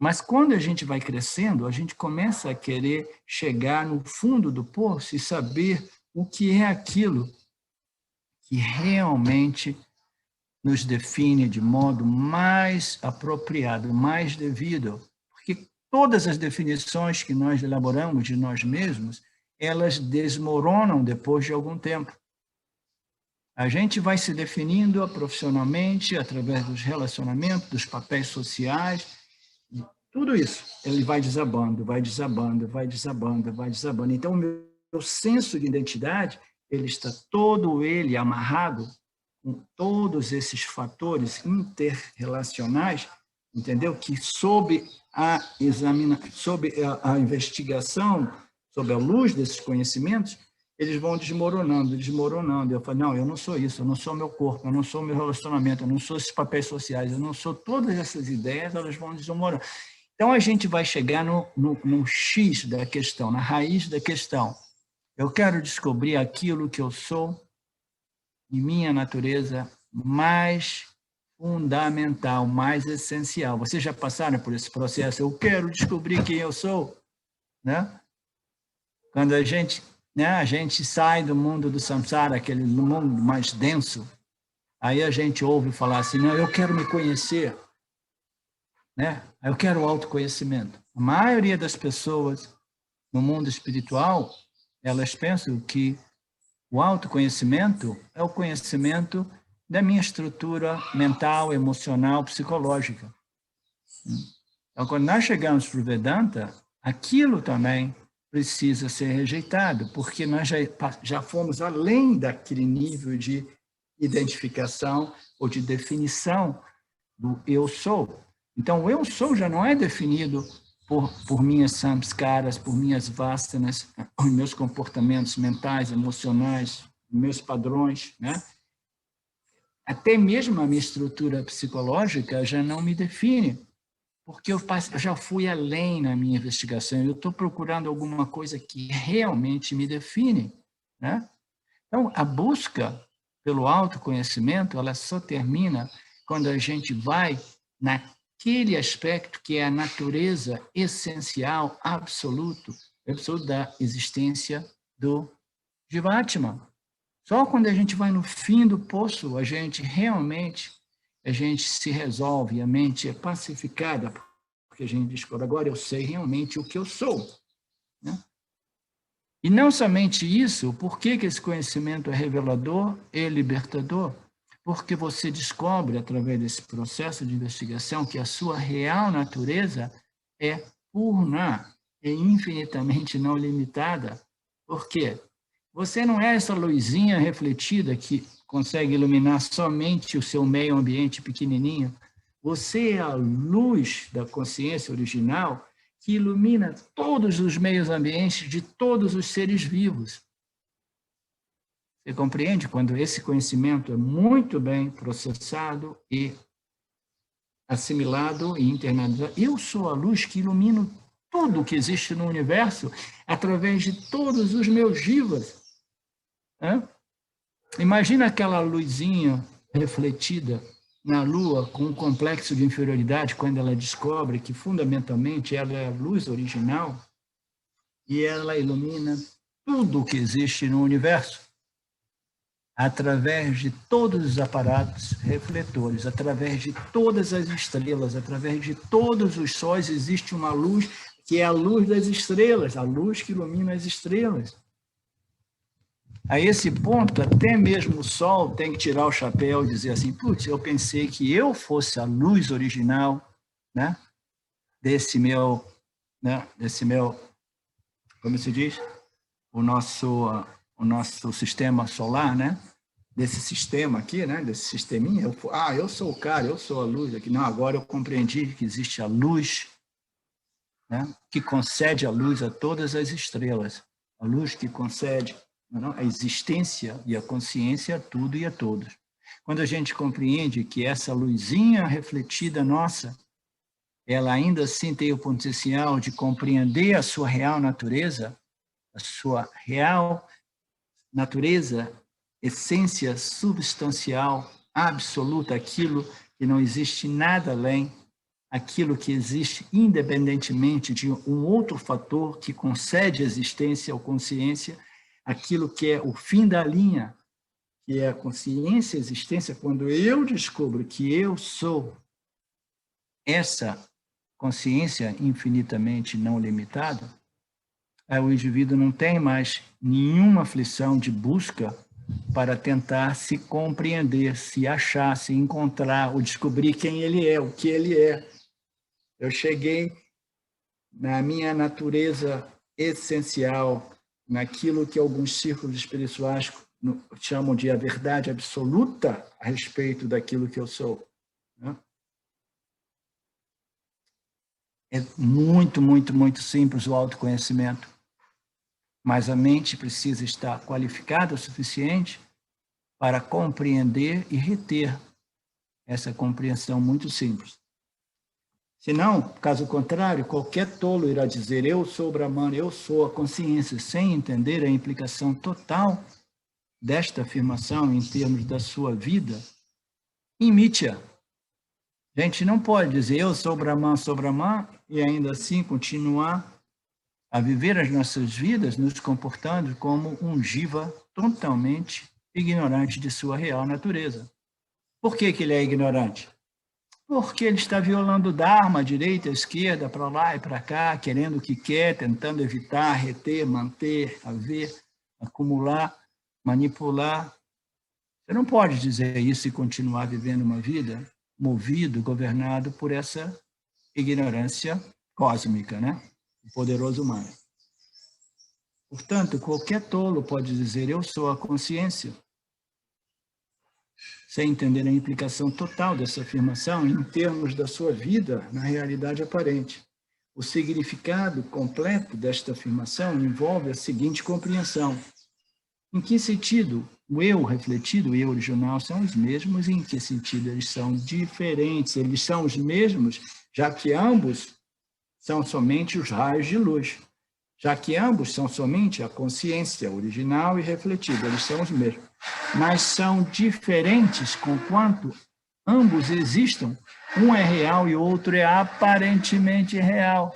Mas quando a gente vai crescendo, a gente começa a querer chegar no fundo do poço e saber o que é aquilo que realmente nos define de modo mais apropriado, mais devido. Porque todas as definições que nós elaboramos de nós mesmos, elas desmoronam depois de algum tempo. A gente vai se definindo profissionalmente, através dos relacionamentos, dos papéis sociais, tudo isso. Ele vai desabando, vai desabando, vai desabando, vai desabando. Então, o meu senso de identidade, ele está todo ele amarrado com todos esses fatores interrelacionais, entendeu? Que sob a investigação, sob a luz desses conhecimentos, eles vão desmoronando, desmoronando. Eu falo, não, eu não sou isso, eu não sou meu corpo, eu não sou meu relacionamento, eu não sou esses papéis sociais, eu não sou todas essas ideias, elas vão desmoronando. Então, a gente vai chegar no X da questão, na raiz da questão. Eu quero descobrir aquilo que eu sou em minha natureza mais fundamental, mais essencial. Vocês já passaram por esse processo? Eu quero descobrir quem eu sou, né? Quando a gente sai do mundo do samsara, aquele mundo mais denso, aí a gente ouve falar assim, não, eu quero me conhecer, né? Eu quero o autoconhecimento. A maioria das pessoas no mundo espiritual, elas pensam que o autoconhecimento é o conhecimento da minha estrutura mental, emocional, psicológica. Então, quando nós chegamos para o Vedanta, aquilo também precisa ser rejeitado, porque nós já fomos além daquele nível de identificação ou de definição do eu sou. Então, o eu sou já não é definido por minhas samskaras, por minhas vasanas, os meus comportamentos mentais, emocionais, meus padrões, né? Até mesmo a minha estrutura psicológica já não me define, porque eu já fui além na minha investigação, eu estou procurando alguma coisa que realmente me define, né? Então, a busca pelo autoconhecimento, ela só termina quando a gente vai naquele aspecto que é a natureza essencial, absoluto da existência do Jivatma. Só quando a gente vai no fim do poço, a gente se resolve, a mente é pacificada, porque a gente descobre, agora eu sei realmente o que eu sou, né? E não somente isso, por que esse conhecimento é revelador e libertador? Porque você descobre, através desse processo de investigação, que a sua real natureza é purna, é infinitamente não limitada. Por quê? Você não é essa luzinha refletida que consegue iluminar somente o seu meio ambiente pequenininho. Você é a luz da consciência original que ilumina todos os meios ambientes de todos os seres vivos. Você compreende? Quando esse conhecimento é muito bem processado e assimilado e internalizado. Eu sou a luz que ilumina tudo que existe no universo através de todos os meus jivas. Imagina aquela luzinha refletida na Lua com um complexo de inferioridade, quando ela descobre que, fundamentalmente, ela é a luz original e ela ilumina tudo o que existe no universo através de todos os aparatos refletores, através de todas as estrelas, através de todos os sóis, existe uma luz que é a luz das estrelas, a luz que ilumina as estrelas. A esse ponto, até mesmo o Sol tem que tirar o chapéu e dizer assim, putz, eu pensei que eu fosse a luz original, né, desse meu, como se diz? O nosso sistema solar, né? Desse sistema aqui, né? Desse sisteminha. Eu sou o cara, eu sou a luz aqui. Não, agora eu compreendi que existe a luz, né, que concede a luz a todas as estrelas. A luz que concede a existência e a consciência a tudo e a todos. Quando a gente compreende que essa luzinha refletida nossa, ela ainda assim tem o potencial de compreender a sua real natureza, a sua real natureza, essência substancial, absoluta, aquilo que não existe nada além, aquilo que existe independentemente de um outro fator que concede existência ou consciência, aquilo que é o fim da linha, que é a consciência e a existência, quando eu descubro que eu sou essa consciência infinitamente não limitada, o indivíduo não tem mais nenhuma aflição de busca para tentar se compreender, se achar, se encontrar, ou descobrir quem ele é, o que ele é. Eu cheguei na minha natureza essencial, naquilo que alguns círculos espirituais chamam de a verdade absoluta a respeito daquilo que eu sou. É muito, muito, muito simples o autoconhecimento, mas a mente precisa estar qualificada o suficiente para compreender e reter essa compreensão muito simples. Senão, caso contrário, qualquer tolo irá dizer eu sou o Brahman, eu sou a consciência, sem entender a implicação total desta afirmação em termos da sua vida, imite-a. A gente não pode dizer eu sou Brahman, e ainda assim continuar a viver as nossas vidas nos comportando como um jiva totalmente ignorante de sua real natureza. Por que ele é ignorante? Porque ele está violando o Dharma, à direita, à esquerda, para lá e para cá, querendo o que quer, tentando evitar, reter, manter, haver, acumular, manipular. Você não pode dizer isso e continuar vivendo uma vida movido, governado por essa ignorância cósmica, né? O poderoso Maya. Portanto, qualquer tolo pode dizer eu sou a consciência, sem entender a implicação total dessa afirmação em termos da sua vida na realidade aparente. O significado completo desta afirmação envolve a seguinte compreensão. Em que sentido o eu refletido e o eu original são os mesmos e em que sentido eles são diferentes? Eles são os mesmos, já que ambos são somente os raios de luz. Já que ambos são somente a consciência original e refletida, eles são os mesmos. Mas são diferentes conquanto ambos existam. Um é real e o outro é aparentemente real.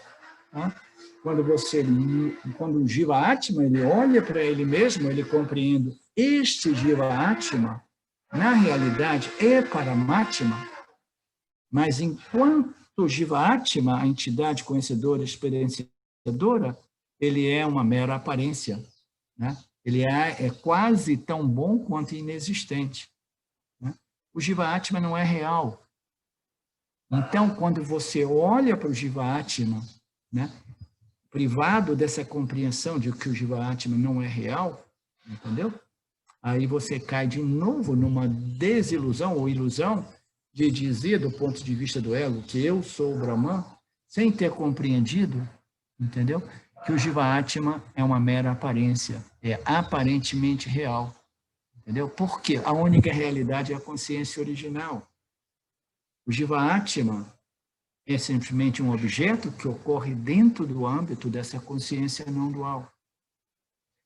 Quando o Jiva Atma ele olha para ele mesmo, ele compreende este Jiva Atma, na realidade, é Paramatma, mas enquanto Jiva Atma, a entidade conhecedora, experienciadora, ele é uma mera aparência, né? Ele é quase tão bom quanto inexistente, né? O Jiva Atma não é real. Então, quando você olha para o Jiva Atma, né, privado dessa compreensão de que o Jiva Atma não é real, entendeu? Aí você cai de novo numa desilusão ou ilusão de dizer, do ponto de vista do ego, que eu sou o Brahman, sem ter compreendido, entendeu? Que o Jiva Atma é uma mera aparência, é aparentemente real, entendeu? Porque a única realidade é a consciência original. O Jiva Atma é simplesmente um objeto que ocorre dentro do âmbito dessa consciência não dual.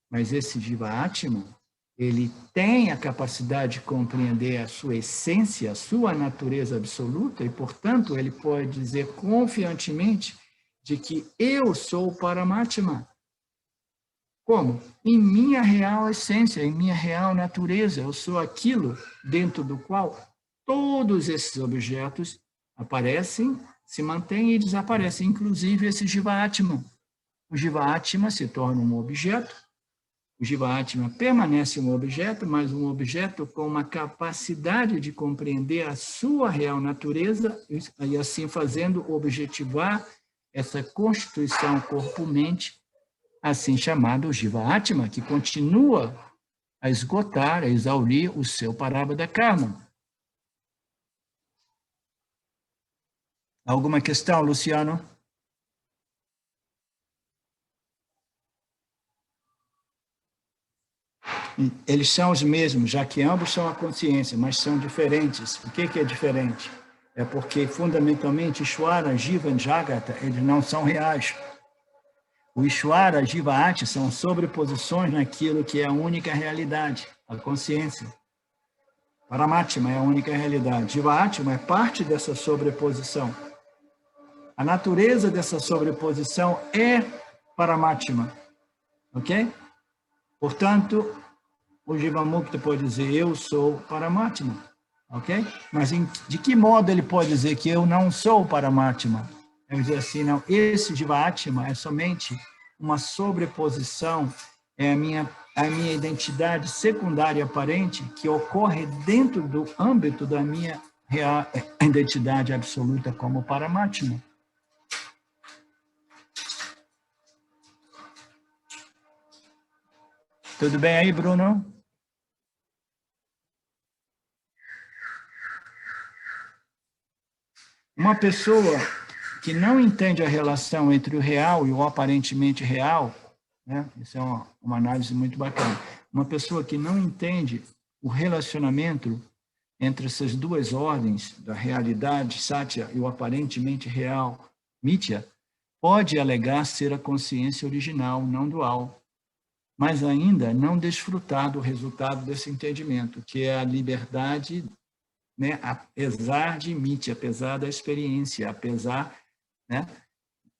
Mas esse Jiva Atma, ele tem a capacidade de compreender a sua essência, a sua natureza absoluta, e, portanto, ele pode dizer confiantemente de que eu sou o Paramatma. Como? Em minha real essência, em minha real natureza, eu sou aquilo dentro do qual todos esses objetos aparecem, se mantêm e desaparecem, inclusive esse Jiva Atma. O Jiva Atma se torna um objeto, o Jiva Atma permanece um objeto, mas um objeto com uma capacidade de compreender a sua real natureza e assim fazendo objetivar essa constituição corpo-mente, assim chamado Jiva Atma, que continua a esgotar, a exaurir o seu Prarabdha Karma. Alguma questão, Luciano? Eles são os mesmos, já que ambos são a consciência, mas são diferentes. O que é diferente? É porque, fundamentalmente, Ishvara, Jiva e Jagata, eles não são reais. O Ishvara, Jiva, Ati são sobreposições naquilo que é a única realidade, a consciência. Paramatma é a única realidade. Jiva Atma é parte dessa sobreposição. A natureza dessa sobreposição é Paramatma, ok? Portanto, o Jivamukta pode dizer, eu sou Paramatma, ok? Mas de que modo ele pode dizer que eu não sou Paramatma? Ele diz assim, não, esse Jivatma é somente uma sobreposição, é a minha identidade secundária aparente que ocorre dentro do âmbito da minha real identidade absoluta como Paramatma. Tudo bem aí, Bruno? Uma pessoa que não entende a relação entre o real e o aparentemente real, né? Isso é uma análise muito bacana. Uma pessoa que não entende o relacionamento entre essas duas ordens, da realidade, Satya, e o aparentemente real, Mithya, pode alegar ser a consciência original, não dual, mas ainda não desfrutar do resultado desse entendimento, que é a liberdade, né, apesar de Mithya, apesar da experiência, apesar, né,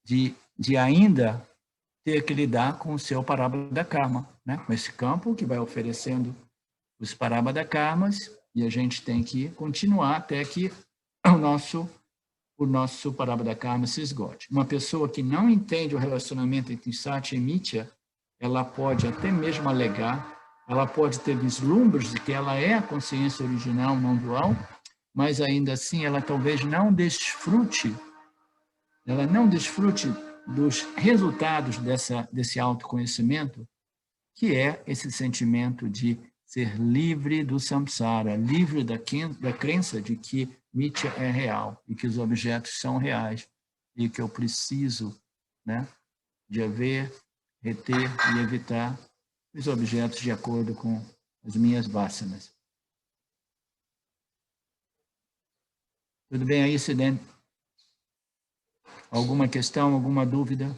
de ainda ter que lidar com o seu Parabhada Karma, né, com esse campo que vai oferecendo os Parabhada Karmas, e a gente tem que continuar até que o nosso Parabhada Karma se esgote. Uma pessoa que não entende o relacionamento entre Satya e Mithya, ela pode até mesmo alegar, ela pode ter vislumbres de que ela é a consciência original não dual, mas ainda assim ela talvez não desfrute dos resultados desse autoconhecimento, que é esse sentimento de ser livre do samsara, livre da crença de que Mithya é real e que os objetos são reais e que eu preciso, né, de haver, reter e evitar os objetos de acordo com as minhas vasanas. Tudo bem aí, Sidene? Alguma questão, alguma dúvida?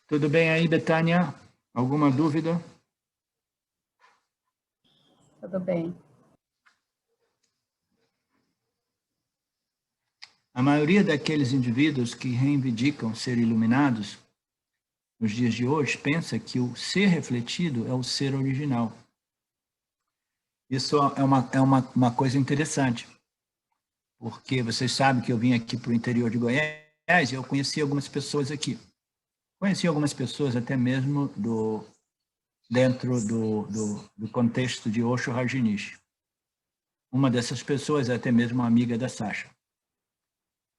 Tudo bem aí, Betânia? Alguma dúvida? Tudo bem. A maioria daqueles indivíduos que reivindicam ser iluminados, nos dias de hoje, pensa que o ser refletido é o ser original. Isso é uma coisa interessante, porque vocês sabem que eu vim aqui para o interior de Goiás e eu conheci algumas pessoas aqui. Conheci algumas pessoas até mesmo dentro do contexto de Osho Rajneesh. Uma dessas pessoas é até mesmo uma amiga da Sasha.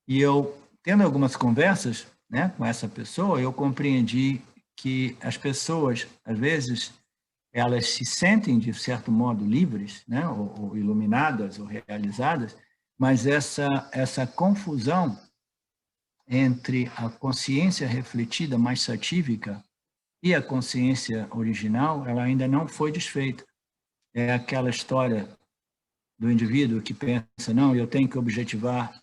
E eu, tendo algumas conversas, né, com essa pessoa, eu compreendi que as pessoas, às vezes, elas se sentem, de certo modo, livres, né, ou iluminadas, ou realizadas, mas essa confusão entre a consciência refletida mais satívica e a consciência original, ela ainda não foi desfeita. É aquela história do indivíduo que pensa, não, eu tenho que objetivar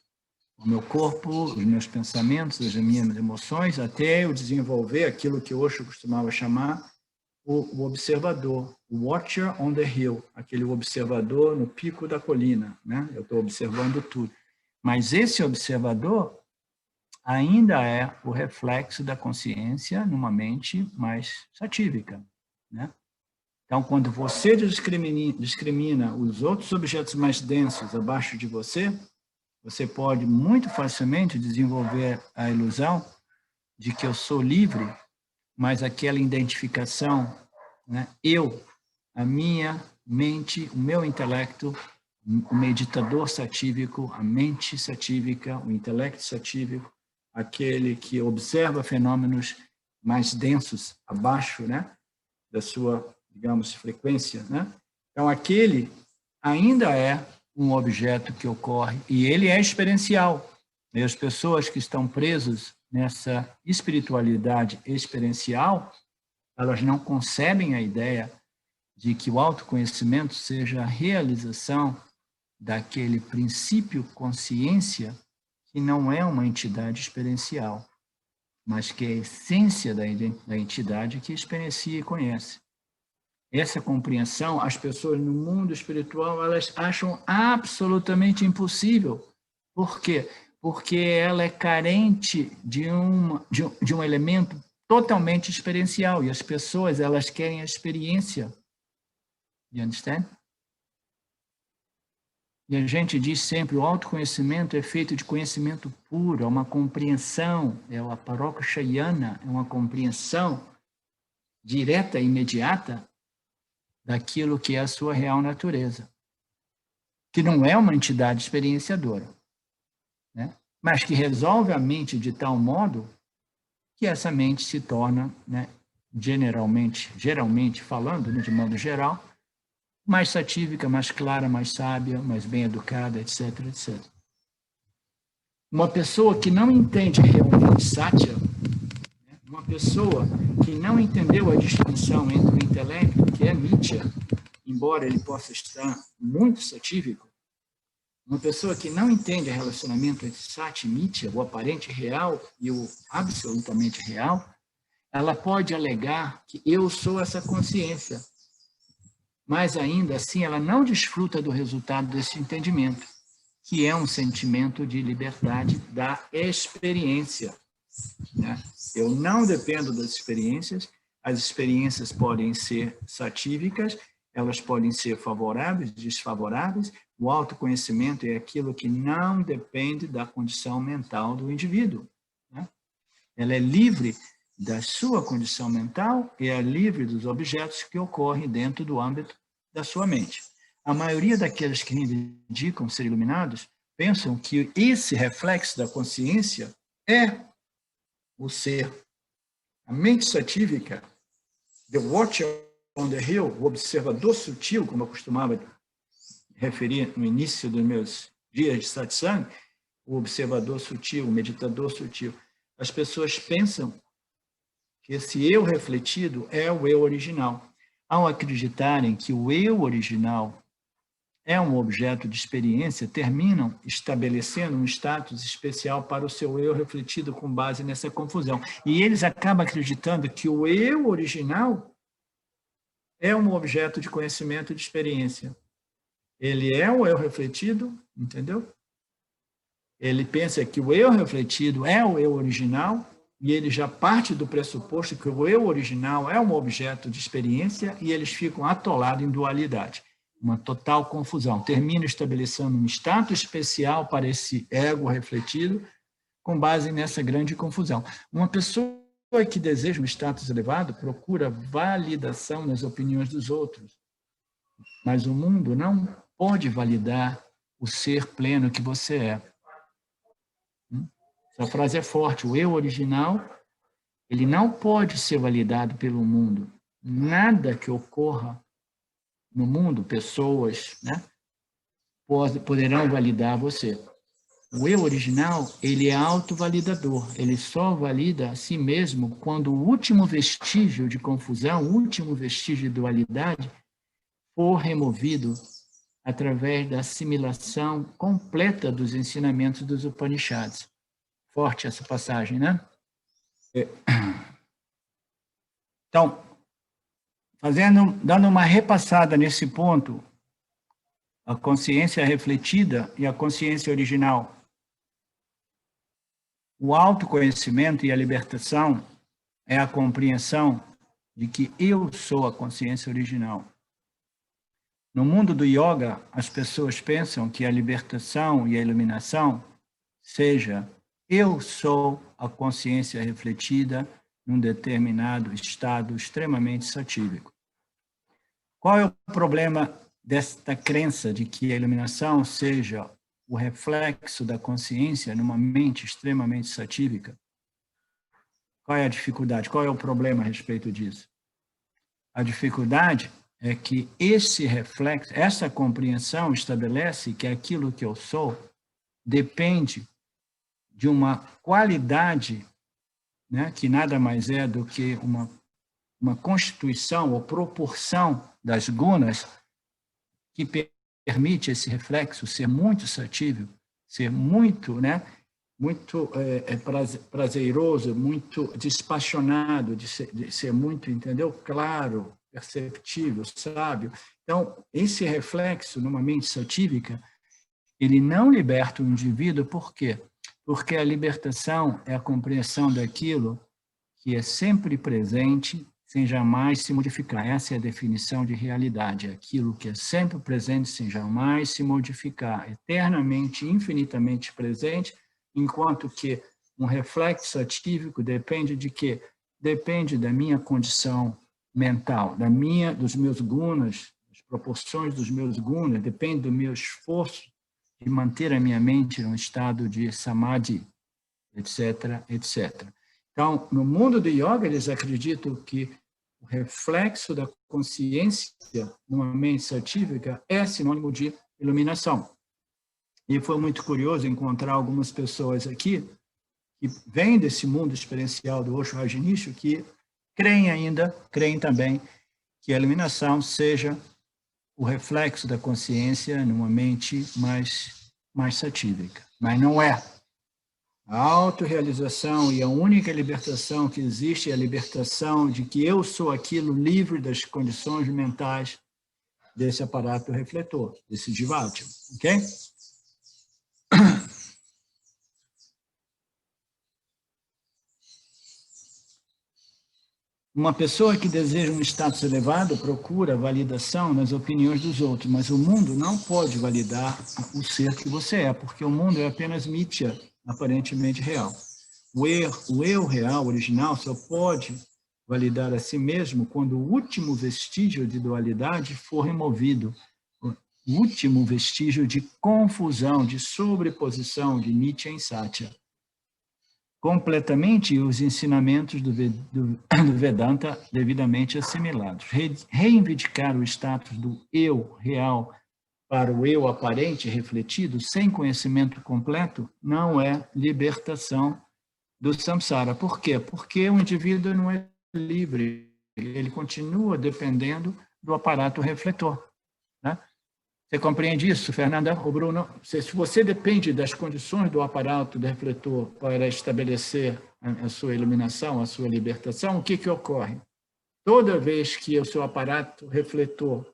o meu corpo, os meus pensamentos, as minhas emoções, até eu desenvolver aquilo que Osho costumava chamar o observador, o watcher on the hill, aquele observador no pico da colina, né? Eu estou observando tudo. Mas esse observador ainda é o reflexo da consciência numa mente mais satívica, né? Então, quando você discrimina os outros objetos mais densos abaixo de você, você pode muito facilmente desenvolver a ilusão de que eu sou livre, mas aquela identificação, né? Eu, a minha mente, o meu intelecto, o meditador satívico, a mente satívica, o intelecto satívico, aquele que observa fenômenos mais densos abaixo, né, da sua, digamos, frequência, né? Então, aquele ainda é um objeto que ocorre e ele é experiencial. E as pessoas que estão presas nessa espiritualidade experiencial, elas não concebem a ideia de que o autoconhecimento seja a realização daquele princípio consciência que não é uma entidade experiencial, mas que é a essência da entidade que experiencia e conhece. essa compreensão, as pessoas no mundo espiritual, elas acham absolutamente impossível. Por quê? Porque ela é carente de um elemento totalmente experiencial, e as pessoas, elas querem a experiência. You understand? E a gente diz sempre, o autoconhecimento é feito de conhecimento puro, é uma compreensão, é a parokshayana, é uma compreensão direta e imediata daquilo que é a sua real natureza, que não é uma entidade experienciadora, né? Mas que resolve a mente de tal modo que essa mente se torna, né, geralmente falando, né, de modo geral, mais satívica, mais clara, mais sábia, mais bem educada, etc, etc. Uma pessoa que não entende realmente Satya, né, uma pessoa que não entendeu a distinção entre o intelecto, que é Mitya, embora ele possa estar muito satívico, uma pessoa que não entende o relacionamento entre Sat e Mitya, o aparente real e o absolutamente real, ela pode alegar que eu sou essa consciência, mas ainda assim ela não desfruta do resultado desse entendimento, que é um sentimento de liberdade da experiência, né? Eu não dependo das experiências, as experiências podem ser satívicas, elas podem ser favoráveis, desfavoráveis. O autoconhecimento é aquilo que não depende da condição mental do indivíduo, né? Ela é livre da sua condição mental e é livre dos objetos que ocorrem dentro do âmbito da sua mente. A maioria daqueles que reivindicam ser iluminados pensam que esse reflexo da consciência é o ser. A mente satívica, the watcher on the hill, o observador sutil, como eu costumava referir no início dos meus dias de satsang, o observador sutil, o meditador sutil. As pessoas pensam que esse eu refletido é o eu original. Ao acreditarem que o eu original é um objeto de experiência, terminam estabelecendo um status especial para o seu eu refletido com base nessa confusão. E eles acabam acreditando que o eu original é um objeto de conhecimento e de experiência. Ele é o eu refletido, entendeu? Ele pensa que o eu refletido é o eu original, e ele já parte do pressuposto que o eu original é um objeto de experiência, e eles ficam atolados em dualidade. Uma total confusão. Termina estabelecendo um status especial para esse ego refletido, com base nessa grande confusão. Uma pessoa que deseja um status elevado procura validação nas opiniões dos outros, mas o mundo não pode validar o ser pleno que você é. Essa frase é forte. O eu original, ele não pode ser validado pelo mundo. Nada que ocorra no mundo, pessoas, né, poderão validar você. O eu original, ele é autovalidador. Ele só valida a si mesmo quando o último vestígio de confusão, o último vestígio de dualidade, for removido através da assimilação completa dos ensinamentos dos Upanishads. Forte essa passagem, né? Então, dando uma repassada nesse ponto, a consciência refletida e a consciência original. O autoconhecimento e a libertação é a compreensão de que eu sou a consciência original. No mundo do yoga, as pessoas pensam que a libertação e a iluminação seja eu sou a consciência refletida num determinado estado extremamente satívico. Qual é o problema desta crença de que a iluminação seja o reflexo da consciência numa mente extremamente satívica? Qual é a dificuldade? Qual é o problema a respeito disso? A dificuldade é que esse reflexo, essa compreensão estabelece que aquilo que eu sou depende de uma qualidade, né, que nada mais é do que uma constituição ou proporção das gunas que permite esse reflexo ser muito satível, ser muito, né, muito prazeroso, muito despassionado, de ser muito, entendeu? Claro, perceptível, sábio. Então, esse reflexo numa mente satívica, ele não liberta o indivíduo, por quê? Porque a libertação é a compreensão daquilo que é sempre presente, sem jamais se modificar. Essa é a definição de realidade, aquilo que é sempre presente, sem jamais se modificar, eternamente, infinitamente presente, enquanto que um reflexo atívico depende de quê? Depende da minha condição mental, dos meus gunas, das proporções dos meus gunas, depende do meu esforço de manter a minha mente em um estado de samadhi, etc., etc. Então, no mundo do yoga, eles acreditam que o reflexo da consciência numa mente satívica é sinônimo de iluminação. E foi muito curioso encontrar algumas pessoas aqui que vêm desse mundo experiencial do Osho Rajneesh, que creem também que a iluminação seja o reflexo da consciência numa mente mais satívica. Mas não é. A autorrealização e a única libertação que existe é a libertação de que eu sou aquilo livre das condições mentais desse aparato refletor, desse Jivatma, ok? Uma pessoa que deseja um status elevado procura validação nas opiniões dos outros, mas o mundo não pode validar o ser que você é, porque o mundo é apenas mítia, aparentemente real. O eu real, original, só pode validar a si mesmo quando o último vestígio de dualidade for removido, o último vestígio de confusão, de sobreposição de Nitya e Satya. Completamente os ensinamentos do Vedanta devidamente assimilados. Reivindicar o status do eu real para o eu aparente refletido, sem conhecimento completo, não é libertação do samsara. Por quê? Porque o indivíduo não é livre, ele continua dependendo do aparato refletor. Né? Você compreende isso, Fernanda? O Bruno, se você depende das condições do aparato do refletor para estabelecer a sua iluminação, a sua libertação, o que ocorre? Toda vez que o seu aparato refletor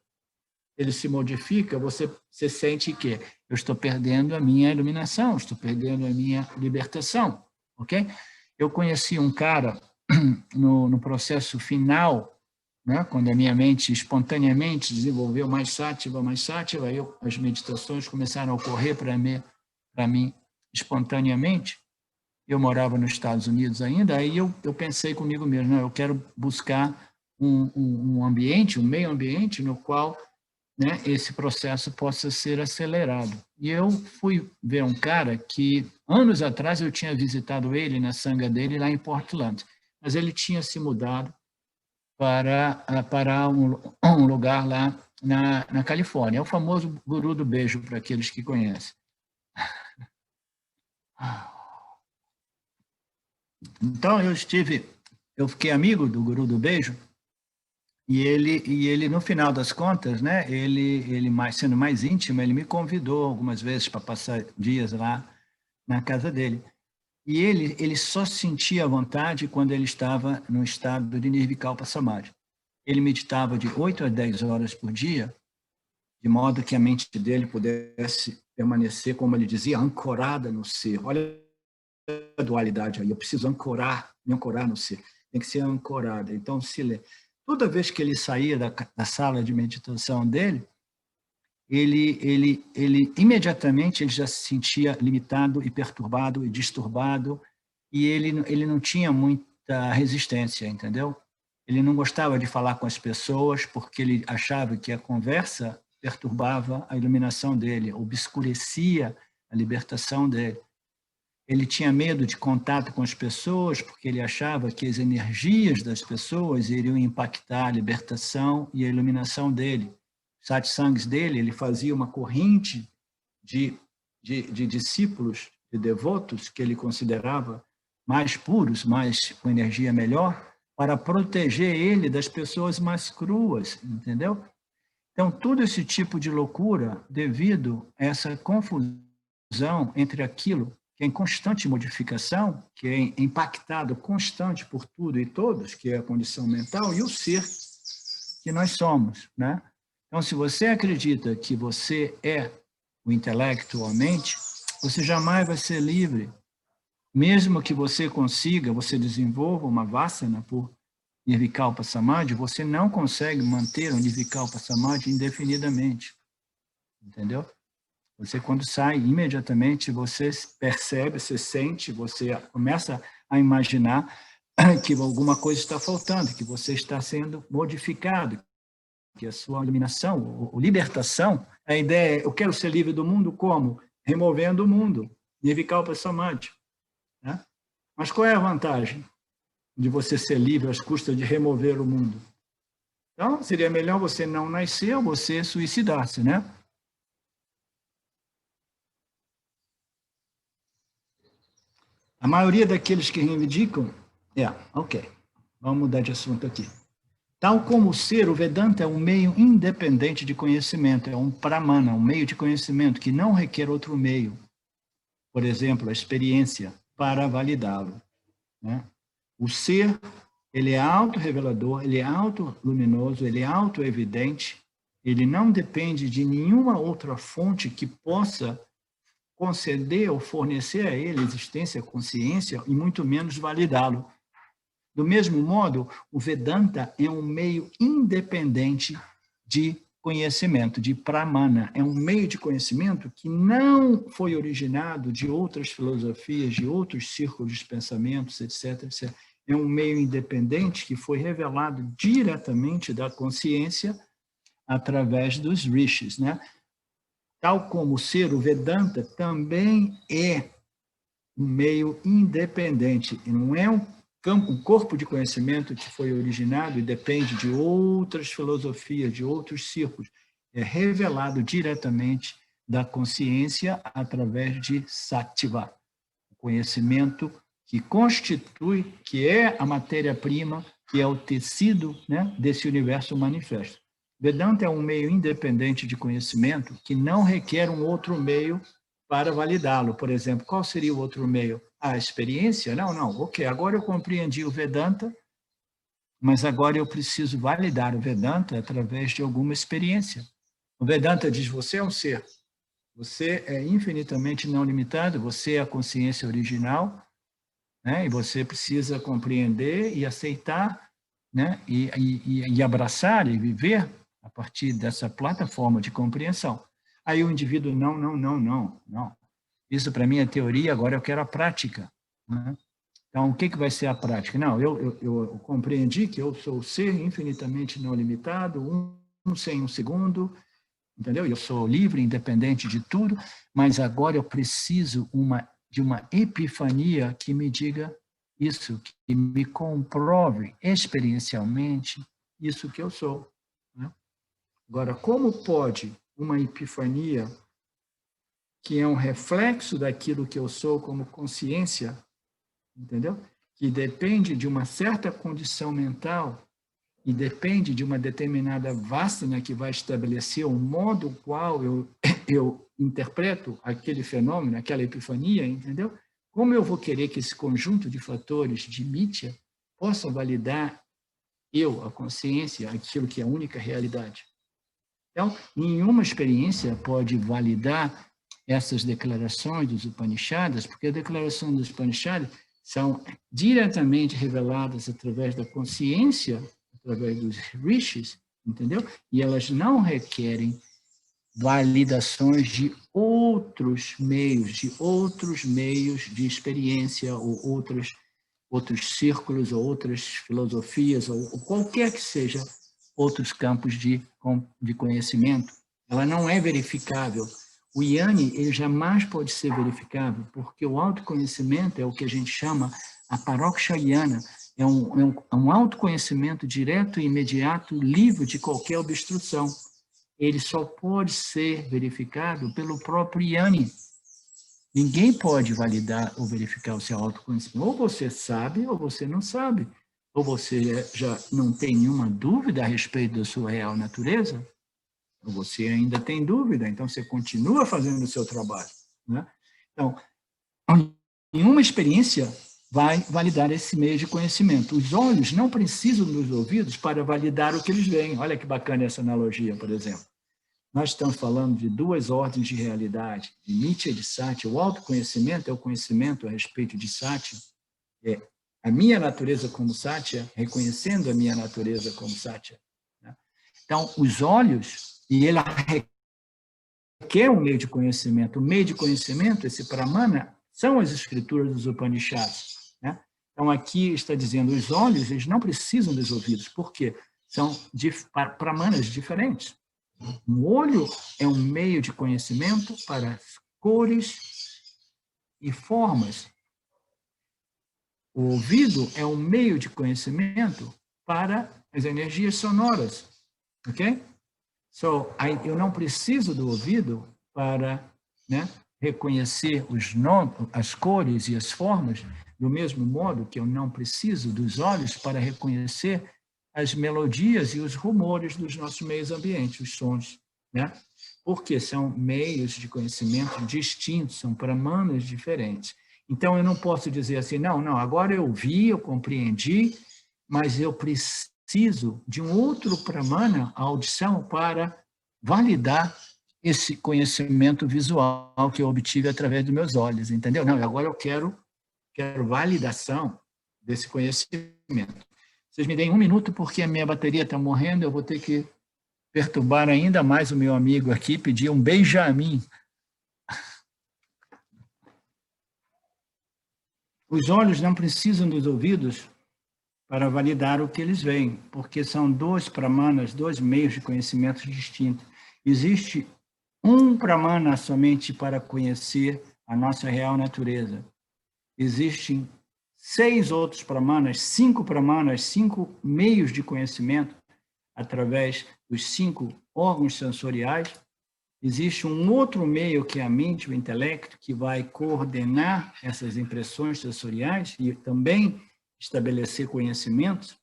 ele se modifica, você sente que eu estou perdendo a minha iluminação, estou perdendo a minha libertação, ok? Eu conheci um cara no processo final, né, quando a minha mente espontaneamente desenvolveu mais sátiva, aí as meditações começaram a ocorrer para mim espontaneamente. Eu morava nos Estados Unidos ainda, aí eu pensei comigo mesmo, não, eu quero buscar um ambiente, um meio ambiente no qual, né, esse processo possa ser acelerado. E eu fui ver um cara que, anos atrás, eu tinha visitado ele na sanga dele lá em Portland, mas ele tinha se mudado para um lugar lá na Califórnia. É o famoso guru do beijo, para aqueles que conhecem. Então, eu fiquei amigo do guru do beijo, e ele no final das contas, né, ele sendo mais íntimo, ele me convidou algumas vezes para passar dias lá na casa dele. E ele só sentia vontade quando ele estava no estado de Nirvikalpa Samadhi. Ele meditava de 8 a 10 horas por dia, de modo que a mente dele pudesse permanecer, como ele dizia, ancorada no ser. Olha a dualidade aí, eu preciso me ancorar no ser. Tem que ser ancorada. Então, toda vez que ele saía da sala de meditação dele, ele imediatamente ele já se sentia limitado e perturbado e disturbado, e ele não tinha muita resistência, entendeu? Ele não gostava de falar com as pessoas porque ele achava que a conversa perturbava a iluminação dele, obscurecia a libertação dele. Ele tinha medo de contato com as pessoas porque ele achava que as energias das pessoas iriam impactar a libertação e a iluminação dele. Satsangs dele, ele fazia uma corrente de discípulos, de devotos, que ele considerava mais puros, com energia melhor, para proteger ele das pessoas mais cruas, entendeu? Então, todo esse tipo de loucura, devido a essa confusão entre aquilo que é em constante modificação, que é impactado constante por tudo e todos, que é a condição mental, e o ser, que nós somos, né? Então, se você acredita que você é o intelecto ou a mente, você jamais vai ser livre. Mesmo que você consiga, você desenvolva uma vassana por Nirvikalpa Samadhi, você não consegue manter o Nirvikalpa Samadhi indefinidamente. Entendeu? Você, quando sai, imediatamente você percebe, você sente, você começa a imaginar que alguma coisa está faltando, que você está sendo modificado, que a sua iluminação, ou libertação, a ideia é, eu quero ser livre do mundo como? Removendo o mundo, Nirvikalpa Samadhi. Né? Mas qual é a vantagem de você ser livre às custas de remover o mundo? Então, seria melhor você não nascer ou você suicidar-se, né? A maioria daqueles que reivindicam... ok. Vamos mudar de assunto aqui. Tal como o ser, o Vedanta é um meio independente de conhecimento, é um pramana, um meio de conhecimento que não requer outro meio. Por exemplo, a experiência, para validá-lo. Né? O ser, ele é auto-revelador, ele é auto-luminoso, ele é auto-evidente, ele não depende de nenhuma outra fonte que possa conceder ou fornecer a ele existência, consciência, e muito menos validá-lo. Do mesmo modo, o Vedanta é um meio independente de conhecimento, de pramana. É um meio de conhecimento que não foi originado de outras filosofias, de outros círculos de pensamentos, etc, etc. É um meio independente que foi revelado diretamente da consciência através dos rishis, né? Tal como o ser, o Vedanta também é um meio independente, e não é um corpo de conhecimento que foi originado e depende de outras filosofias, de outros círculos. É revelado diretamente da consciência através de sattva, o conhecimento que constitui, que é a matéria-prima, que é o tecido, né, desse universo manifesto. Vedanta é um meio independente de conhecimento que não requer um outro meio para validá-lo. Por exemplo, qual seria o outro meio? A experiência? Não. Ok, agora eu compreendi o Vedanta, mas agora eu preciso validar o Vedanta através de alguma experiência. O Vedanta diz, você é um ser, você é infinitamente não limitado, você é a consciência original, né? E você precisa compreender e aceitar, né? E abraçar e viver a partir dessa plataforma de compreensão. Aí o indivíduo, não. Isso para mim é teoria, agora eu quero a prática. Né? Então, o que vai ser a prática? Não, eu compreendi que eu sou o ser infinitamente não limitado, um sem um segundo, entendeu? Eu sou livre, independente de tudo, mas agora eu preciso de uma epifania que me diga isso, que me comprove experiencialmente isso que eu sou. Né? Agora, como pode uma epifania, que é um reflexo daquilo que eu sou como consciência, entendeu? Que depende de uma certa condição mental e depende de uma determinada vassana que vai estabelecer o modo qual eu interpreto aquele fenômeno, aquela epifania, entendeu? Como eu vou querer que esse conjunto de fatores de Mithya possa validar a consciência, aquilo que é a única realidade? Então, nenhuma experiência pode validar essas declarações dos Upanishads, porque as declarações dos Upanishads são diretamente reveladas através da consciência, através dos rishis, entendeu? E elas não requerem validações de outros meios de experiência, ou outros círculos, ou outras filosofias, ou qualquer que seja outros campos de conhecimento. Ela não é verificável. O Jnani, ele jamais pode ser verificável, porque o autoconhecimento é o que a gente chama a paroksha jnana, é um autoconhecimento direto e imediato, livre de qualquer obstrução. Ele só pode ser verificado pelo próprio Jnani. Ninguém pode validar ou verificar o seu autoconhecimento. Ou você sabe, ou você não sabe. Ou você já não tem nenhuma dúvida a respeito da sua real natureza, ou você ainda tem dúvida, então você continua fazendo o seu trabalho. Né? Então, nenhuma experiência vai validar esse meio de conhecimento. Os olhos não precisam dos ouvidos para validar o que eles veem. Olha que bacana essa analogia, por exemplo. Nós estamos falando de duas ordens de realidade, de Mitya e de Satya. O autoconhecimento é o conhecimento a respeito de Satya, é a minha natureza como Satya, reconhecendo a minha natureza como Satya. Então, os olhos, e ele requer um meio de conhecimento. O meio de conhecimento, esse Pramana, são as escrituras dos Upanishads. Então, aqui está dizendo, os olhos, eles não precisam dos ouvidos. Por quê? São Pramanas diferentes. O olho é um meio de conhecimento para cores e formas. O ouvido é um meio de conhecimento para as energias sonoras. Ok? Eu não preciso do ouvido para reconhecer as cores e as formas, do mesmo modo que eu não preciso dos olhos para reconhecer as melodias e os rumores dos nossos meios ambientes, os sons. Porque são meios de conhecimento distintos, são pramanas diferentes. Então, eu não posso dizer assim, não, agora eu vi, eu compreendi, mas eu preciso de um outro pramana, a audição, para validar esse conhecimento visual que eu obtive através dos meus olhos, entendeu? Não, agora eu quero validação desse conhecimento. Vocês me deem 1 minuto, porque a minha bateria está morrendo, eu vou ter que perturbar ainda mais o meu amigo aqui, pedir um Benjamin. Os olhos não precisam dos ouvidos para validar o que eles veem, porque são dois pramanas, dois meios de conhecimento distintos. Existe um pramana somente para conhecer a nossa real natureza. Existem 6 outros pramanas, 5 pramanas, 5 meios de conhecimento através dos 5 órgãos sensoriais. Existe um outro meio, que é a mente, o intelecto, que vai coordenar essas impressões sensoriais e também estabelecer conhecimentos.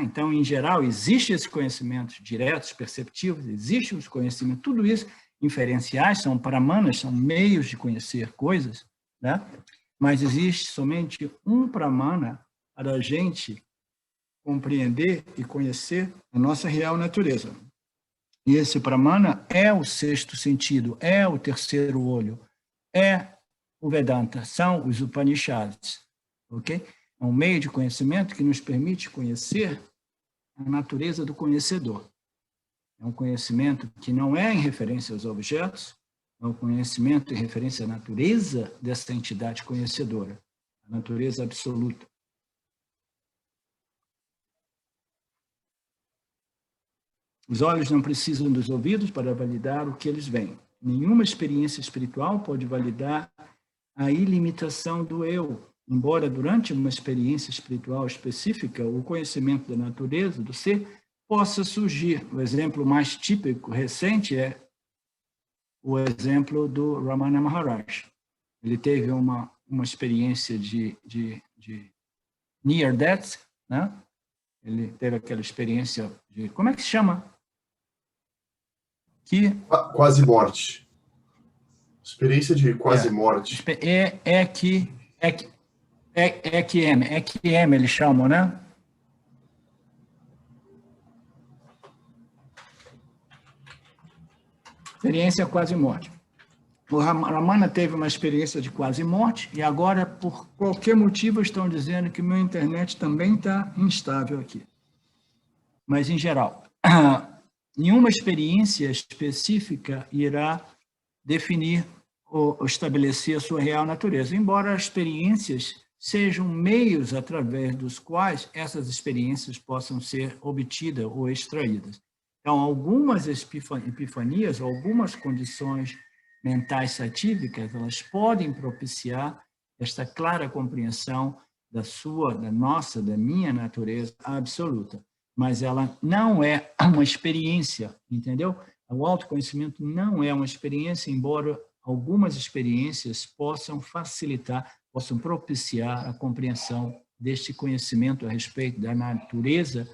Então, em geral, existem esses conhecimentos diretos, perceptivos, existem os conhecimentos, tudo isso, inferenciais, são pramanas, são meios de conhecer coisas, mas existe somente um pramana para a gente compreender e conhecer a nossa real natureza. E esse pramana é o 6º sentido, é o 3º olho, é o Vedanta, são os Upanishads, ok? É um meio de conhecimento que nos permite conhecer a natureza do conhecedor. É um conhecimento que não é em referência aos objetos, é um conhecimento em referência à natureza dessa entidade conhecedora, a natureza absoluta. Os olhos não precisam dos ouvidos para validar o que eles veem. Nenhuma experiência espiritual pode validar a ilimitação do eu, embora durante uma experiência espiritual específica, o conhecimento da natureza, do ser, possa surgir. O exemplo mais típico, recente, é o exemplo do Ramana Maharaj. Ele teve uma experiência de near death, Ele teve aquela experiência de... Como é que se chama? Quase morte. Experiência de quase morte. EQM, eles chamam, né? Experiência quase morte. O Ramana teve uma experiência de quase morte e agora, por qualquer motivo, estão dizendo que meu internet também está instável aqui. Mas, em geral, nenhuma experiência específica irá definir ou estabelecer a sua real natureza, embora as experiências sejam meios através dos quais essas experiências possam ser obtidas ou extraídas. Então, algumas epifanias, algumas condições mentais satívicas, elas podem propiciar esta clara compreensão da minha natureza absoluta. Mas ela não é uma experiência, entendeu? O autoconhecimento não é uma experiência, embora algumas experiências possam facilitar, possam propiciar a compreensão deste conhecimento a respeito da natureza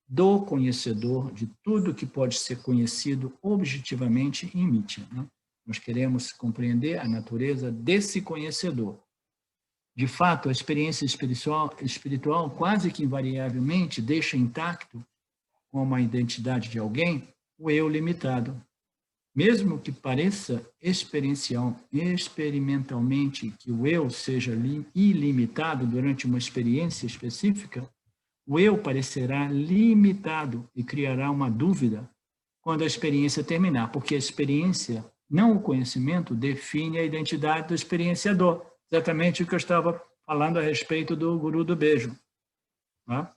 do conhecedor, de tudo que pode ser conhecido objetivamente em Mitya. Nós queremos compreender a natureza desse conhecedor. de fato, a experiência espiritual quase que invariavelmente deixa intacto, como a identidade de alguém, o eu limitado. Mesmo que pareça experimentalmente que o eu seja ilimitado durante uma experiência específica, o eu parecerá limitado e criará uma dúvida quando a experiência terminar, porque a experiência, não o conhecimento, define a identidade do experienciador. Exatamente o que eu estava falando a respeito do guru do beijo. Tá?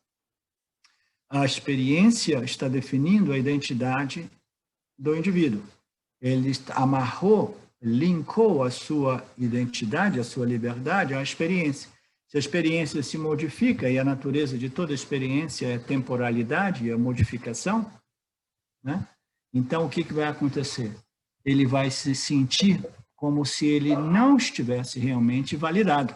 A experiência está definindo a identidade do indivíduo. Ele amarrou, linkou a sua identidade, a sua liberdade à experiência. Se a experiência se modifica, e a natureza de toda experiência é temporalidade e a modificação, né? Então, o que vai acontecer? Ele vai se sentir como se ele não estivesse realmente validado.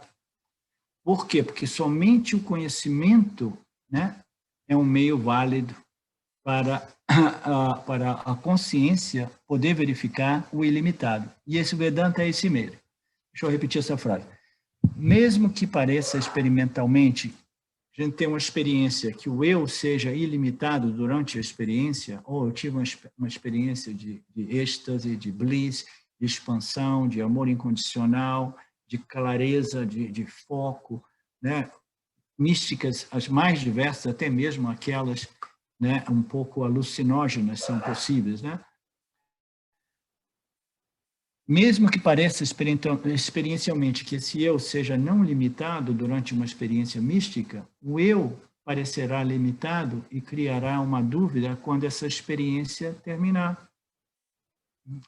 Por quê? Porque somente o conhecimento, né, é um meio válido para a consciência poder verificar o ilimitado. E esse Vedanta é esse meio. Deixa eu repetir essa frase. Mesmo que pareça experimentalmente, a gente tem uma experiência que o eu seja ilimitado durante a experiência, ou eu tive uma experiência de êxtase, de bliss, de expansão, de amor incondicional, de clareza, de foco, né? Místicas, as mais diversas, até mesmo aquelas, né, um pouco alucinógenas são possíveis, né? Mesmo que pareça experiencialmente que esse eu seja não limitado durante uma experiência mística, o eu parecerá limitado e criará uma dúvida quando essa experiência terminar.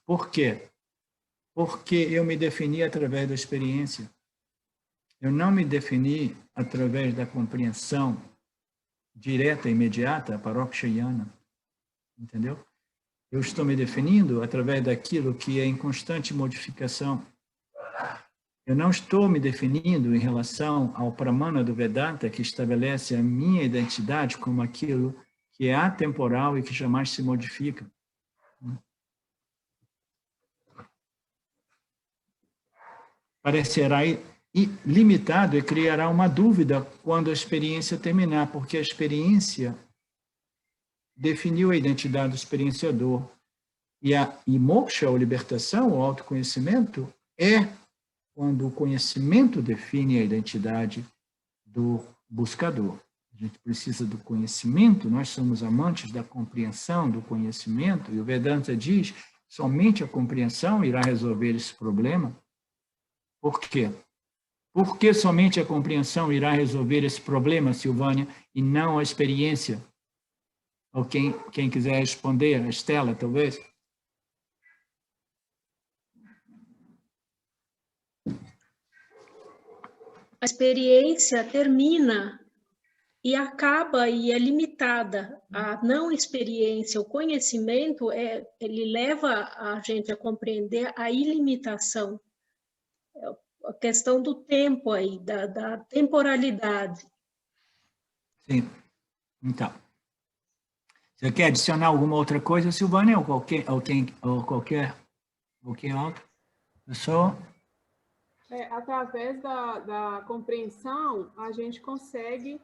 Por quê? Porque eu me defini através da experiência. Eu não me defini através da compreensão direta, imediata, parokshayana. Entendeu? Eu estou me definindo através daquilo que é em constante modificação. Eu não estou me definindo em relação ao Pramana do Vedanta, que estabelece a minha identidade como aquilo que é atemporal e que jamais se modifica. Parecerá limitado e criará uma dúvida quando a experiência terminar, porque a experiência definiu a identidade do experienciador. E moksha, ou libertação, ou autoconhecimento, é quando o conhecimento define a identidade do buscador. A gente precisa do conhecimento, nós somos amantes da compreensão, do conhecimento, e o Vedanta diz, somente a compreensão irá resolver esse problema. Por quê? Por que somente a compreensão irá resolver esse problema, Silvânia, e não a experiência? Ou quem quiser responder, a Estela, talvez? A experiência termina e acaba e é limitada. A não experiência, o conhecimento, ele leva a gente a compreender a ilimitação. A questão do tempo aí, da temporalidade. Sim. Então, você quer adicionar alguma outra coisa, Silvânia, ou qualquer outro? Pessoal? Através da compreensão, a gente consegue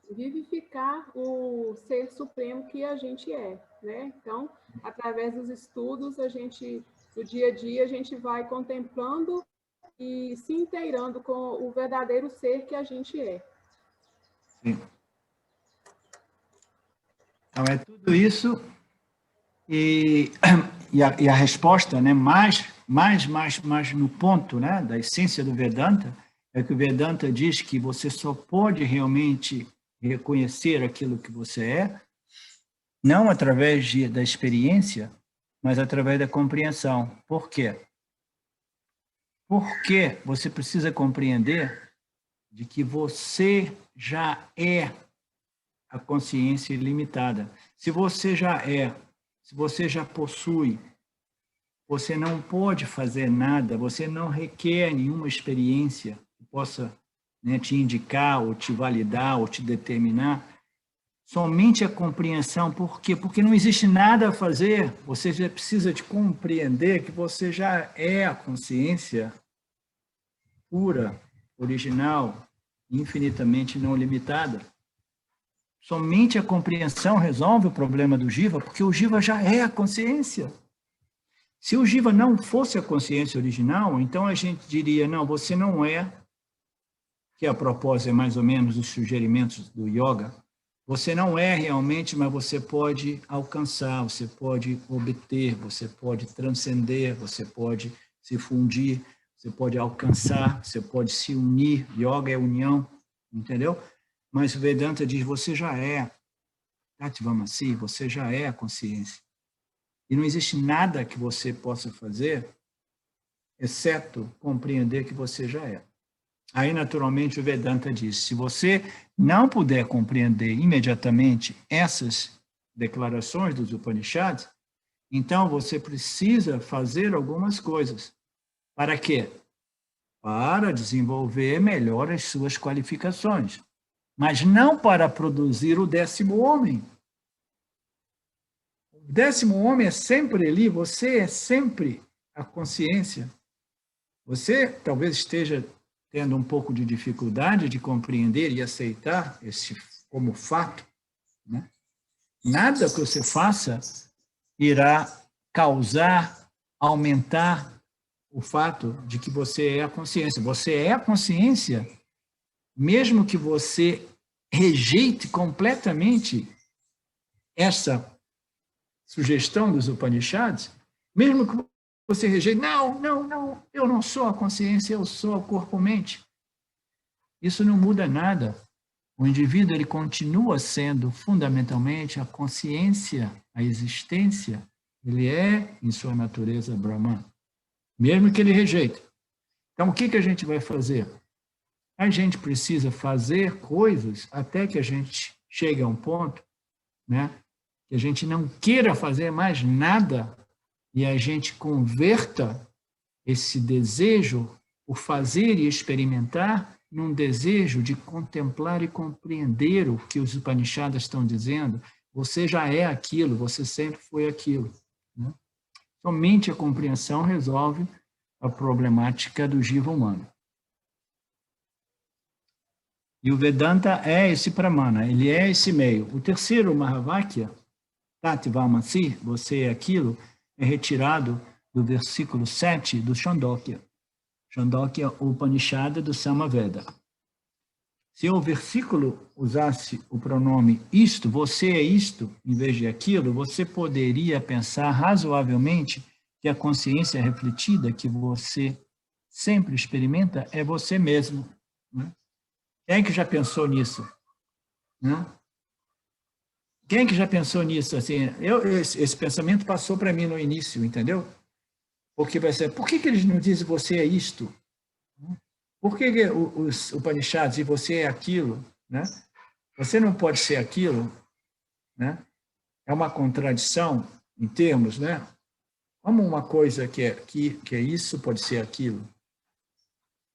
vivificar o ser supremo que a gente é, né? Então, através dos estudos, no dia a dia, a gente vai contemplando e se inteirando com o verdadeiro ser que a gente é. Sim. Então, é tudo isso e a resposta, né, mais no ponto, né, da essência do Vedanta, é que o Vedanta diz que você só pode realmente reconhecer aquilo que você é, não através da experiência, mas através da compreensão. Por quê? Porque você precisa compreender de que você já é a consciência ilimitada. Se você já possui, você não pode fazer nada, você não requer nenhuma experiência que possa, né, te indicar, ou te validar, ou te determinar. Somente a compreensão. Por quê? Porque não existe nada a fazer. Você já precisa de compreender que você já é a consciência pura, original, infinitamente não limitada. Somente a compreensão resolve o problema do Jiva, porque o Jiva já é a consciência. Se o Jiva não fosse a consciência original, então a gente diria, não, você não é, que a propósito é mais ou menos os sugerimentos do yoga, você não é realmente, mas você pode alcançar, você pode obter, você pode transcender, você pode se fundir, você pode alcançar, você pode se unir, yoga é união, entendeu? Mas o Vedanta diz, você já é, Tatvamasi, você já é a consciência. E não existe nada que você possa fazer, exceto compreender que você já é. Aí, naturalmente, o Vedanta diz, se você não puder compreender imediatamente essas declarações dos Upanishads, então você precisa fazer algumas coisas. Para quê? Para desenvolver melhor as suas qualificações. Mas não para produzir o 10º homem. O 10º homem é sempre ali, você é sempre a consciência. Você talvez esteja tendo um pouco de dificuldade de compreender e aceitar esse como fato, né? Nada que você faça irá causar, aumentar o fato de que você é a consciência. Você é a consciência, mesmo que você rejeite completamente essa sugestão dos Upanishads, mesmo que você rejeite, não, eu não sou a consciência, eu sou o corpo-mente. Isso não muda nada. O indivíduo ele continua sendo fundamentalmente a consciência, a existência. Ele é, em sua natureza, Brahman, mesmo que ele rejeite. Então, o que a gente vai fazer? A gente precisa fazer coisas até que a gente chegue a um ponto, né, que a gente não queira fazer mais nada e a gente converta esse desejo por fazer e experimentar num desejo de contemplar e compreender o que os Upanishads estão dizendo. Você já é aquilo, você sempre foi aquilo, né? Somente a compreensão resolve a problemática do jiva humano. E o Vedanta é esse pramana, ele é esse meio. O terceiro Mahavakya, Tatvamasi, você é aquilo, é retirado do versículo 7 do Chandogya. Chandogya, o Upanishad do Samaveda. Se o versículo usasse o pronome isto, você é isto, em vez de aquilo, você poderia pensar razoavelmente que a consciência refletida que você sempre experimenta é você mesmo, né? Quem é que já pensou nisso? Né? Quem é que já pensou nisso? Assim, esse pensamento passou para mim no início, entendeu? Porque vai ser, por que eles não dizem você é isto? Por que os Upanishads dizem você é aquilo? Né? Você não pode ser aquilo? Né? É uma contradição em termos, né? Como uma coisa que é isso pode ser aquilo.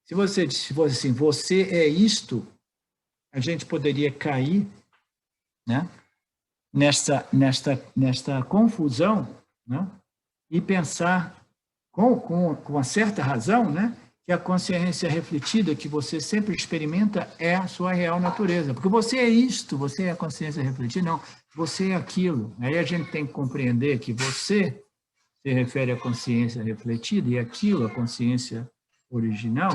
Se você fosse assim, você é isto, a gente poderia cair, né, nesta confusão, né, e pensar com uma certa razão, né, que a consciência refletida que você sempre experimenta é a sua real natureza. Porque você é isto, você é a consciência refletida, não, você é aquilo. Aí a gente tem que compreender que você se refere à consciência refletida e aquilo, a consciência original,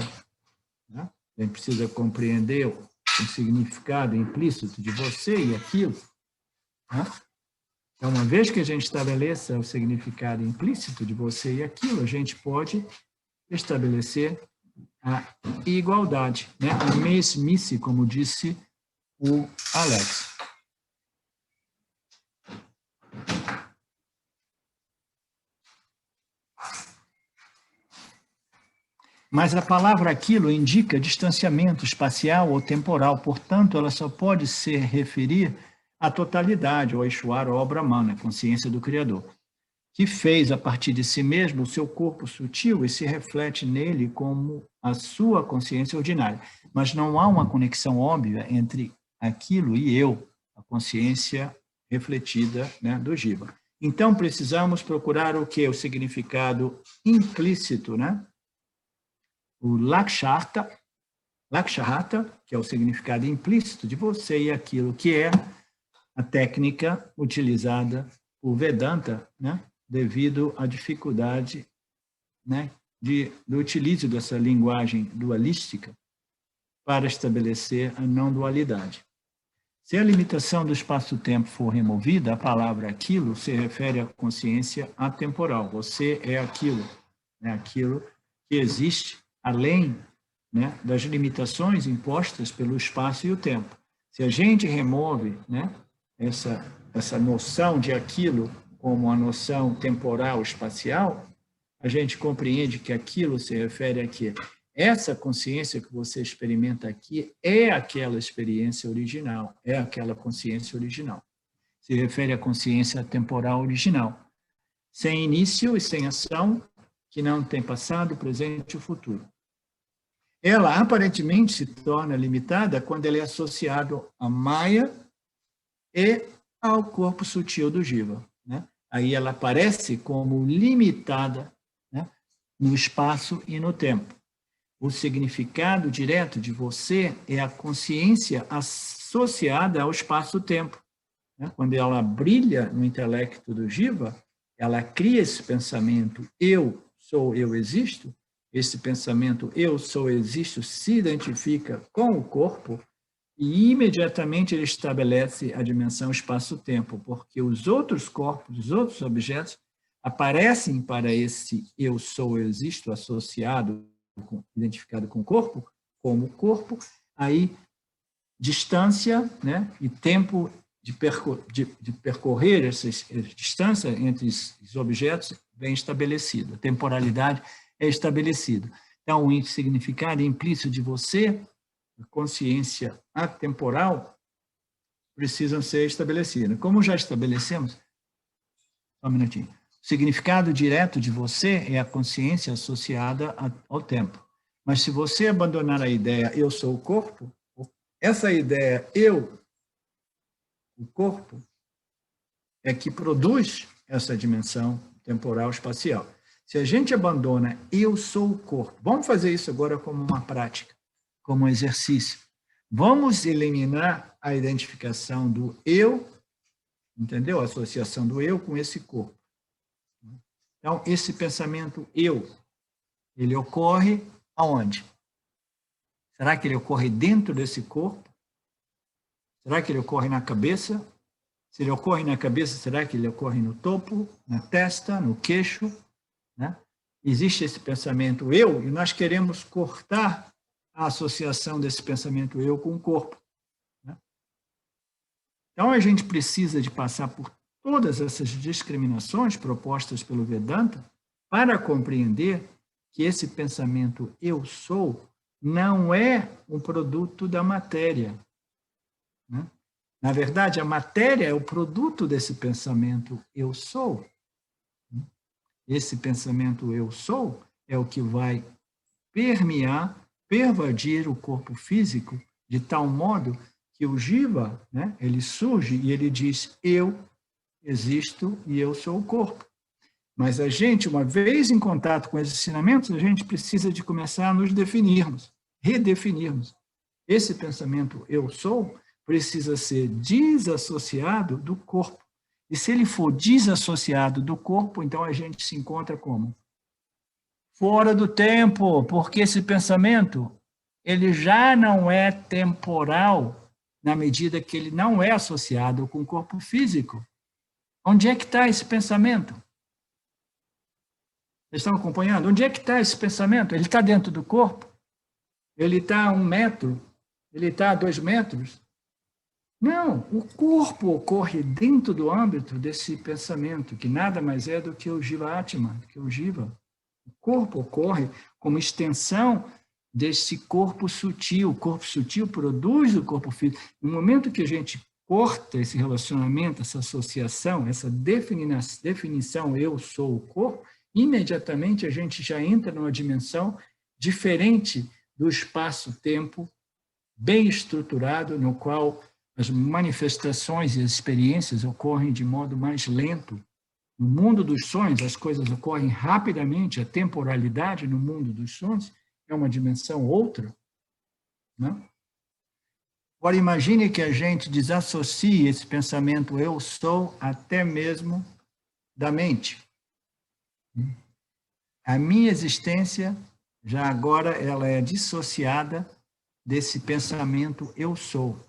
né? A gente precisa compreender o significado implícito de você e aquilo, né? Então, uma vez que a gente estabeleça o significado implícito de você e aquilo, a gente pode estabelecer a igualdade, né? A mesmice, como disse o Alex. Mas a palavra aquilo indica distanciamento espacial ou temporal, portanto, ela só pode se referir à totalidade, ou a Ishvara, ou ao Brahman, a consciência do Criador, que fez a partir de si mesmo o seu corpo sutil e se reflete nele como a sua consciência ordinária. Mas não há uma conexão óbvia entre aquilo e eu, a consciência refletida, né, do Jiva. Então, precisamos procurar o quê? O significado implícito, né? o Lakshata, que é o significado implícito de você e aquilo que é a técnica utilizada por Vedanta, né, devido à dificuldade, né, do utilizo dessa linguagem dualística para estabelecer a não dualidade. Se a limitação do espaço-tempo for removida, a palavra aquilo se refere à consciência atemporal. Você é aquilo, né, aquilo que existe além, né, das limitações impostas pelo espaço e o tempo. Se a gente remove, né, essa noção de aquilo como a noção temporal espacial, a gente compreende que aquilo se refere a quê? Essa consciência que você experimenta aqui é aquela experiência original, é aquela consciência original. Se refere à consciência temporal original, sem início e sem ação, que não tem passado, presente e futuro. Ela aparentemente se torna limitada quando ela é associada à Maya e ao corpo sutil do Jiva, né? Aí ela aparece como limitada, né, no espaço e no tempo. O significado direto de você é a consciência associada ao espaço-tempo, né? Quando ela brilha no intelecto do Jiva, ela cria esse pensamento, eu sou, eu existo. Esse pensamento, eu sou, eu existo, se identifica com o corpo e imediatamente ele estabelece a dimensão espaço-tempo, porque os outros corpos, os outros objetos, aparecem para esse eu sou, eu existo, associado, identificado com o corpo, como corpo, aí distância, né, e tempo de percorrer essa distância entre os objetos bem estabelecido, a temporalidade é estabelecido. Então, o significado implícito de você, a consciência atemporal, precisam ser estabelecidos. Como já estabelecemos, só um minutinho, o significado direto de você é a consciência associada ao tempo. Mas se você abandonar a ideia eu sou o corpo, essa ideia eu, o corpo, é que produz essa dimensão temporal espacial. Se a gente abandona eu sou o corpo, vamos fazer isso agora como uma prática, como um exercício. Vamos eliminar a identificação do eu, entendeu? A associação do eu com esse corpo. Então, esse pensamento eu, ele ocorre aonde? Será que ele ocorre dentro desse corpo? Será que ele ocorre na cabeça? Se ele ocorre na cabeça, será que ele ocorre no topo, na testa, no queixo? Né? Existe esse pensamento eu, e nós queremos cortar a associação desse pensamento eu com o corpo. Né? Então, a gente precisa de passar por todas essas discriminações propostas pelo Vedanta para compreender que esse pensamento eu sou não é um produto da matéria. Né? Na verdade, a matéria é o produto desse pensamento eu sou. Esse pensamento eu sou é o que vai pervadir o corpo físico de tal modo que o Jiva, né, ele surge e ele diz eu existo e eu sou o corpo. Mas a gente, uma vez em contato com esses ensinamentos, a gente precisa de começar a nos definirmos, redefinirmos. Esse pensamento eu sou precisa ser desassociado do corpo. E se ele for desassociado do corpo, então a gente se encontra como? Fora do tempo, porque esse pensamento, ele já não é temporal na medida que ele não é associado com o corpo físico. Onde é que está esse pensamento? Vocês estão acompanhando? Onde é que está esse pensamento? Ele está dentro do corpo? Ele está a 1 metro? Ele está a 2 metros? Não, o corpo ocorre dentro do âmbito desse pensamento, que nada mais é do que o Jiva Atma, que o Jiva. O corpo ocorre como extensão desse corpo sutil. O corpo sutil produz o corpo físico. No momento que a gente corta esse relacionamento, essa associação, essa definição eu sou o corpo, imediatamente a gente já entra numa dimensão diferente do espaço-tempo bem estruturado, no qual as manifestações e as experiências ocorrem de modo mais lento. No mundo dos sonhos, as coisas ocorrem rapidamente, a temporalidade no mundo dos sonhos é uma dimensão outra, né? Agora, imagine que a gente desassocie esse pensamento eu sou até mesmo da mente. A minha existência, já agora, ela é dissociada desse pensamento eu sou.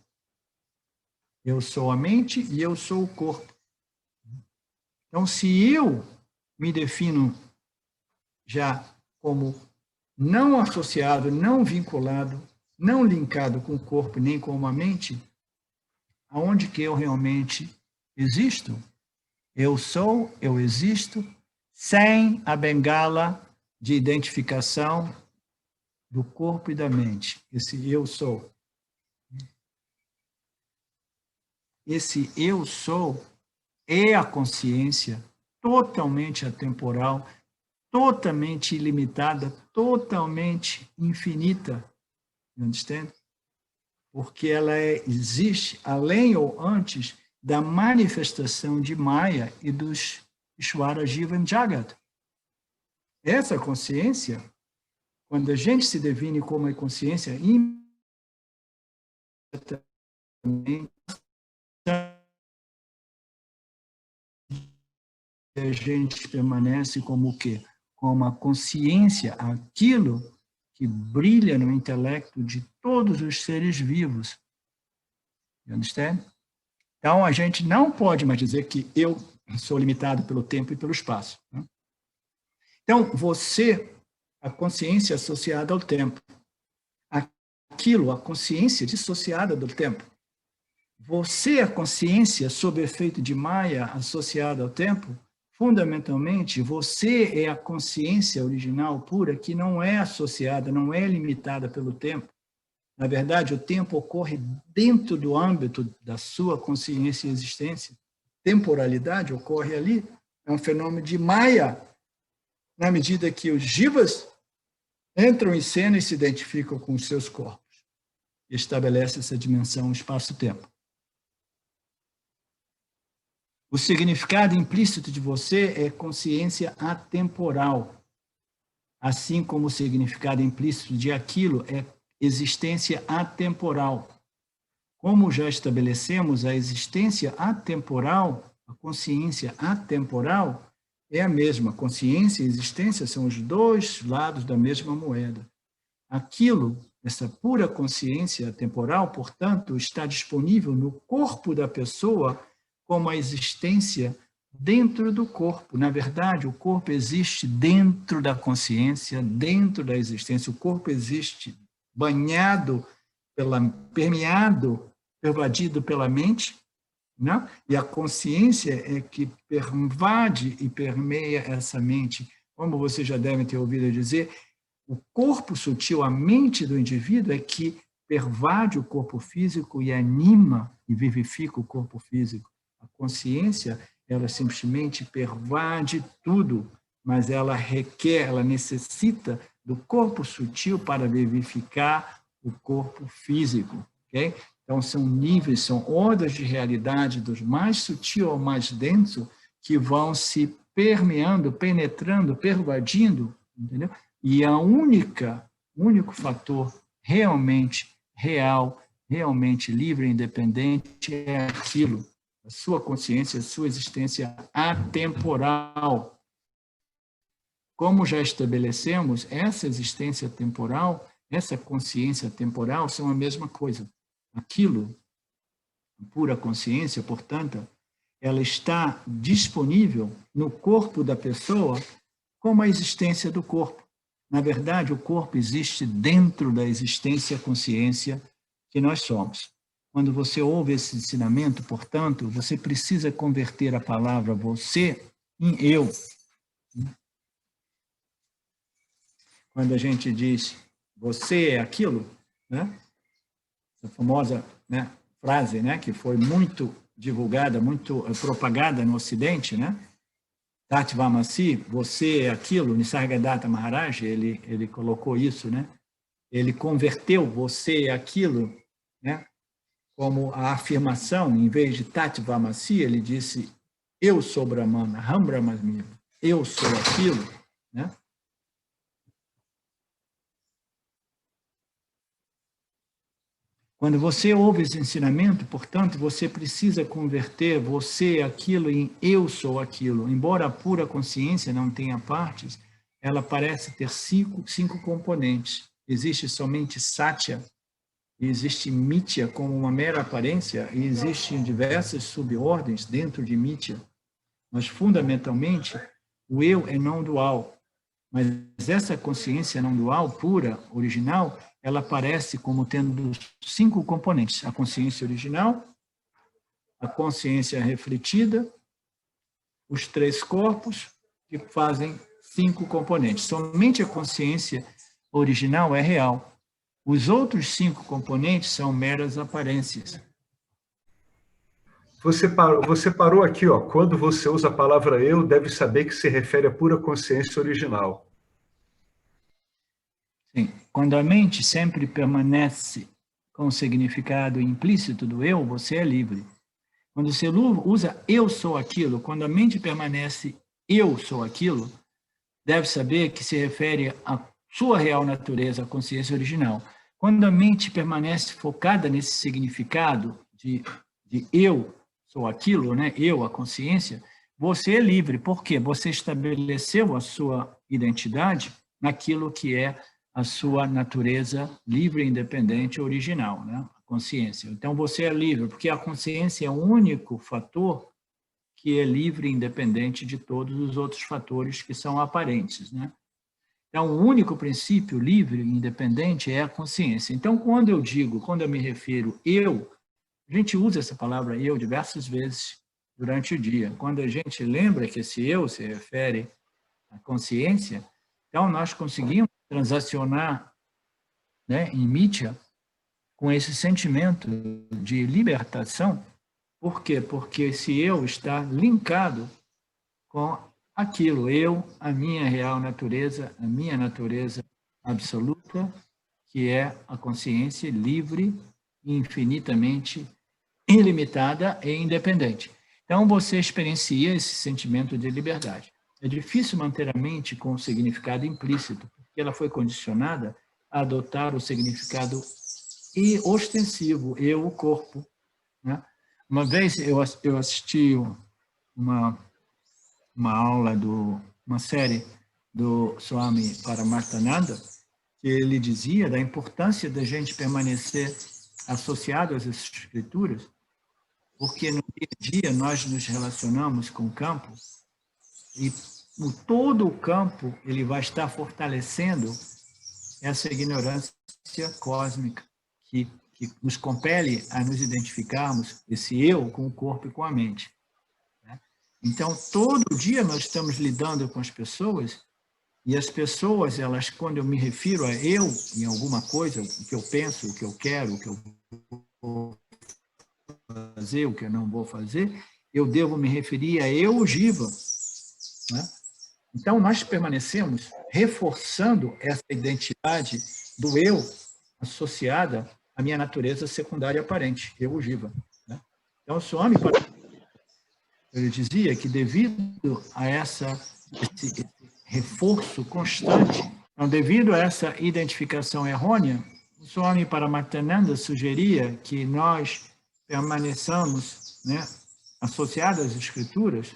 Eu sou a mente e eu sou o corpo. Então, se eu me defino já como não associado, não vinculado, não linkado com o corpo nem com a mente, aonde que eu realmente existo? Eu sou, eu existo, sem a bengala de identificação do corpo e da mente. Esse eu sou. Esse eu sou é a consciência totalmente atemporal, totalmente ilimitada, totalmente infinita. You understand? Porque ela existe além ou antes da manifestação de Maya e dos Ishvara Jivan Jagat. Essa consciência, quando a gente se define como a consciência, a gente permanece como o quê? Como a consciência, aquilo que brilha no intelecto de todos os seres vivos. You understand? Então, a gente não pode mais dizer que eu sou limitado pelo tempo e pelo espaço. Né? Então, você, a consciência associada ao tempo. Aquilo, a consciência dissociada do tempo. Você, a consciência sob efeito de Maya associada ao tempo, fundamentalmente, você é a consciência original pura que não é associada, não é limitada pelo tempo. Na verdade, o tempo ocorre dentro do âmbito da sua consciência e existência. Temporalidade ocorre ali, é um fenômeno de Maya, na medida que os jivas entram em cena e se identificam com os seus corpos. E estabelece essa dimensão espaço-tempo. O significado implícito de você é consciência atemporal, assim como o significado implícito de aquilo é existência atemporal. Como já estabelecemos, a existência atemporal, a consciência atemporal, é a mesma. Consciência e existência são os dois lados da mesma moeda. Aquilo, essa pura consciência atemporal, portanto, está disponível no corpo da pessoa como a existência dentro do corpo. Na verdade, o corpo existe dentro da consciência, dentro da existência. O corpo existe banhado, permeado, pervadido pela mente, né? E a consciência é que pervade e permeia essa mente. Como vocês já devem ter ouvido dizer, o corpo sutil, a mente do indivíduo é que pervade o corpo físico e anima e vivifica o corpo físico. A consciência, ela simplesmente pervade tudo, mas ela requer, ela necessita do corpo sutil para vivificar o corpo físico, ok? Então, são níveis, são ordens de realidade dos mais sutil ao mais denso que vão se permeando, penetrando, pervadindo, entendeu? E o único fator realmente real, realmente livre e independente é aquilo, a sua consciência, a sua existência atemporal. Como já estabelecemos, essa existência temporal, essa consciência temporal são a mesma coisa. Aquilo, pura consciência, portanto, ela está disponível no corpo da pessoa como a existência do corpo. Na verdade, o corpo existe dentro da existência consciência que nós somos. Quando você ouve esse ensinamento, portanto, você precisa converter a palavra você em eu. Quando a gente diz você é aquilo, né? Essa famosa, né, frase, né, que foi muito divulgada, muito propagada no Ocidente, né? Tatvamasi, você é aquilo, Nisargadatta Maharaj, ele colocou isso, né? Ele converteu você é aquilo, né, como a afirmação, em vez de Tatvamasi, ele disse eu sou Brahmana, Aham Brahmasmi, eu sou aquilo, né? Quando você ouve esse ensinamento, portanto, você precisa converter você aquilo em eu sou aquilo. Embora a pura consciência não tenha partes, ela parece ter cinco componentes. Existe somente Satya, existe Mithya como uma mera aparência, e existem diversas subordens dentro de Mithya. Mas, fundamentalmente, o eu é não dual. Mas essa consciência não dual, pura, original, ela aparece como tendo 5 componentes. A consciência original, a consciência refletida, os 3 corpos, que fazem 5 componentes. Somente a consciência original é real. Os outros 5 componentes são meras aparências. Você parou aqui, ó. Quando você usa a palavra eu, deve saber que se refere à pura consciência original. Sim. Quando a mente sempre permanece com o significado implícito do eu, você é livre. Quando você usa eu sou aquilo, quando a mente permanece eu sou aquilo, deve saber que se refere à sua real natureza, a consciência original. Quando a mente permanece focada nesse significado de eu sou aquilo, né? Eu, a consciência, você é livre. Por quê? Você estabeleceu a sua identidade naquilo que é a sua natureza livre, independente, original, né? A consciência. Então, você é livre, porque a consciência é o único fator que é livre e independente de todos os outros fatores que são aparentes, né? Então, o único princípio livre e independente é a consciência. Então, quando eu me refiro eu, a gente usa essa palavra eu diversas vezes durante o dia. Quando a gente lembra que esse eu se refere à consciência, então nós conseguimos transacionar, né, em Mithya com esse sentimento de libertação. Por quê? Porque esse eu está linkado com aquilo, eu, a minha real natureza, a minha natureza absoluta, que é a consciência livre, infinitamente ilimitada e independente. Então, você experiencia esse sentimento de liberdade. É difícil manter a mente com o significado implícito, porque ela foi condicionada a adotar o significado ostensivo, eu, o corpo, né? Uma vez eu assisti uma aula, uma série do Swami Paramarthananda, que ele dizia da importância da gente permanecer associado às escrituras, porque no dia a dia nós nos relacionamos com o campo e todo o campo ele vai estar fortalecendo essa ignorância cósmica que nos compele a nos identificarmos, esse eu, com o corpo e com a mente. Então, todo dia nós estamos lidando com as pessoas, e as pessoas, elas, quando eu me refiro a eu, em alguma coisa, o que eu penso, o que eu quero, o que eu vou fazer, o que eu não vou fazer, eu devo me referir a eu, Jiva, né? Então, nós permanecemos reforçando essa identidade do eu associada à minha natureza secundária aparente, eu, Jiva, né? Então, o Swami ele dizia que devido a esse reforço constante, então, devido a essa identificação errônea, o Swami Paramarthananda sugeria que nós permaneçamos, né, associados às escrituras,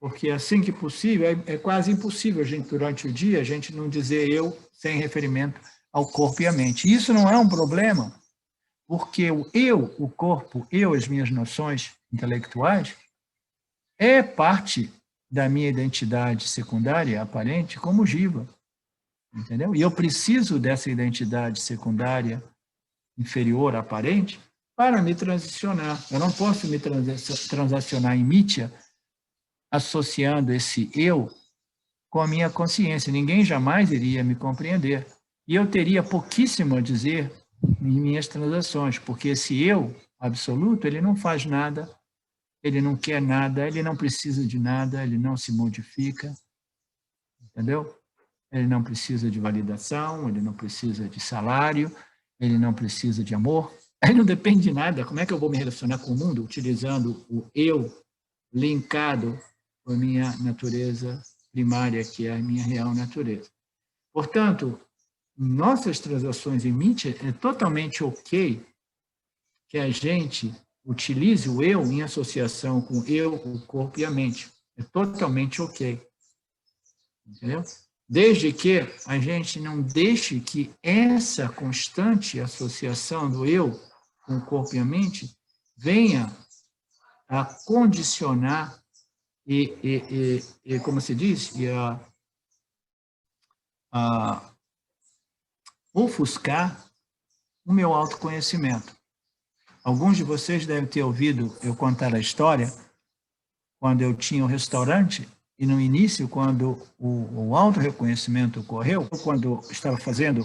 porque assim que possível, é quase impossível a gente, durante o dia, a gente não dizer eu sem referimento ao corpo e à mente. Isso não é um problema, porque o eu, o corpo, eu, as minhas noções intelectuais, é parte da minha identidade secundária, aparente, como Jiva, entendeu? E eu preciso dessa identidade secundária inferior, aparente, para me transicionar. Eu não posso me transacionar em Mithya associando esse eu com a minha consciência. Ninguém jamais iria me compreender. E eu teria pouquíssimo a dizer em minhas transações, porque esse eu absoluto, ele não faz nada, ele não quer nada, ele não precisa de nada, ele não se modifica, entendeu? Ele não precisa de validação, ele não precisa de salário, ele não precisa de amor, ele não depende de nada. Como é que eu vou me relacionar com o mundo utilizando o eu linkado com a minha natureza primária, que é a minha real natureza? Portanto, nossas transações em Mithya é totalmente ok que a gente utilize o eu em associação com eu, o corpo e a mente. É totalmente ok. Entendeu? Desde que a gente não deixe que essa constante associação do eu com o corpo e a mente venha a condicionar e como se diz, a ofuscar o meu autoconhecimento. Alguns de vocês devem ter ouvido eu contar a história quando eu tinha um restaurante e no início, quando o autorreconhecimento ocorreu, quando estava fazendo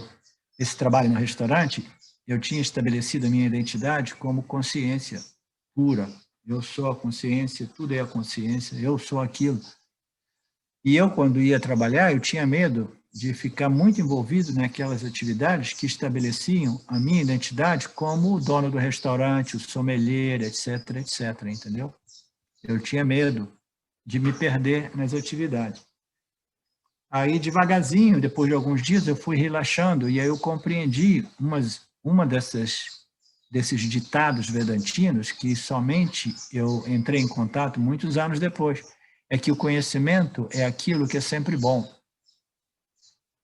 esse trabalho no restaurante, eu tinha estabelecido a minha identidade como consciência pura. Eu sou a consciência, tudo é a consciência, eu sou aquilo. E eu, quando ia trabalhar, eu tinha medo de ficar muito envolvido naquelas atividades que estabeleciam a minha identidade como o dono do restaurante, o sommelier, etc., etc., entendeu? Eu tinha medo de me perder nas atividades. Aí, devagarzinho, depois de alguns dias, eu fui relaxando e aí eu compreendi uma desses ditados vedantinos que somente eu entrei em contato muitos anos depois. É que o conhecimento é aquilo que é sempre bom.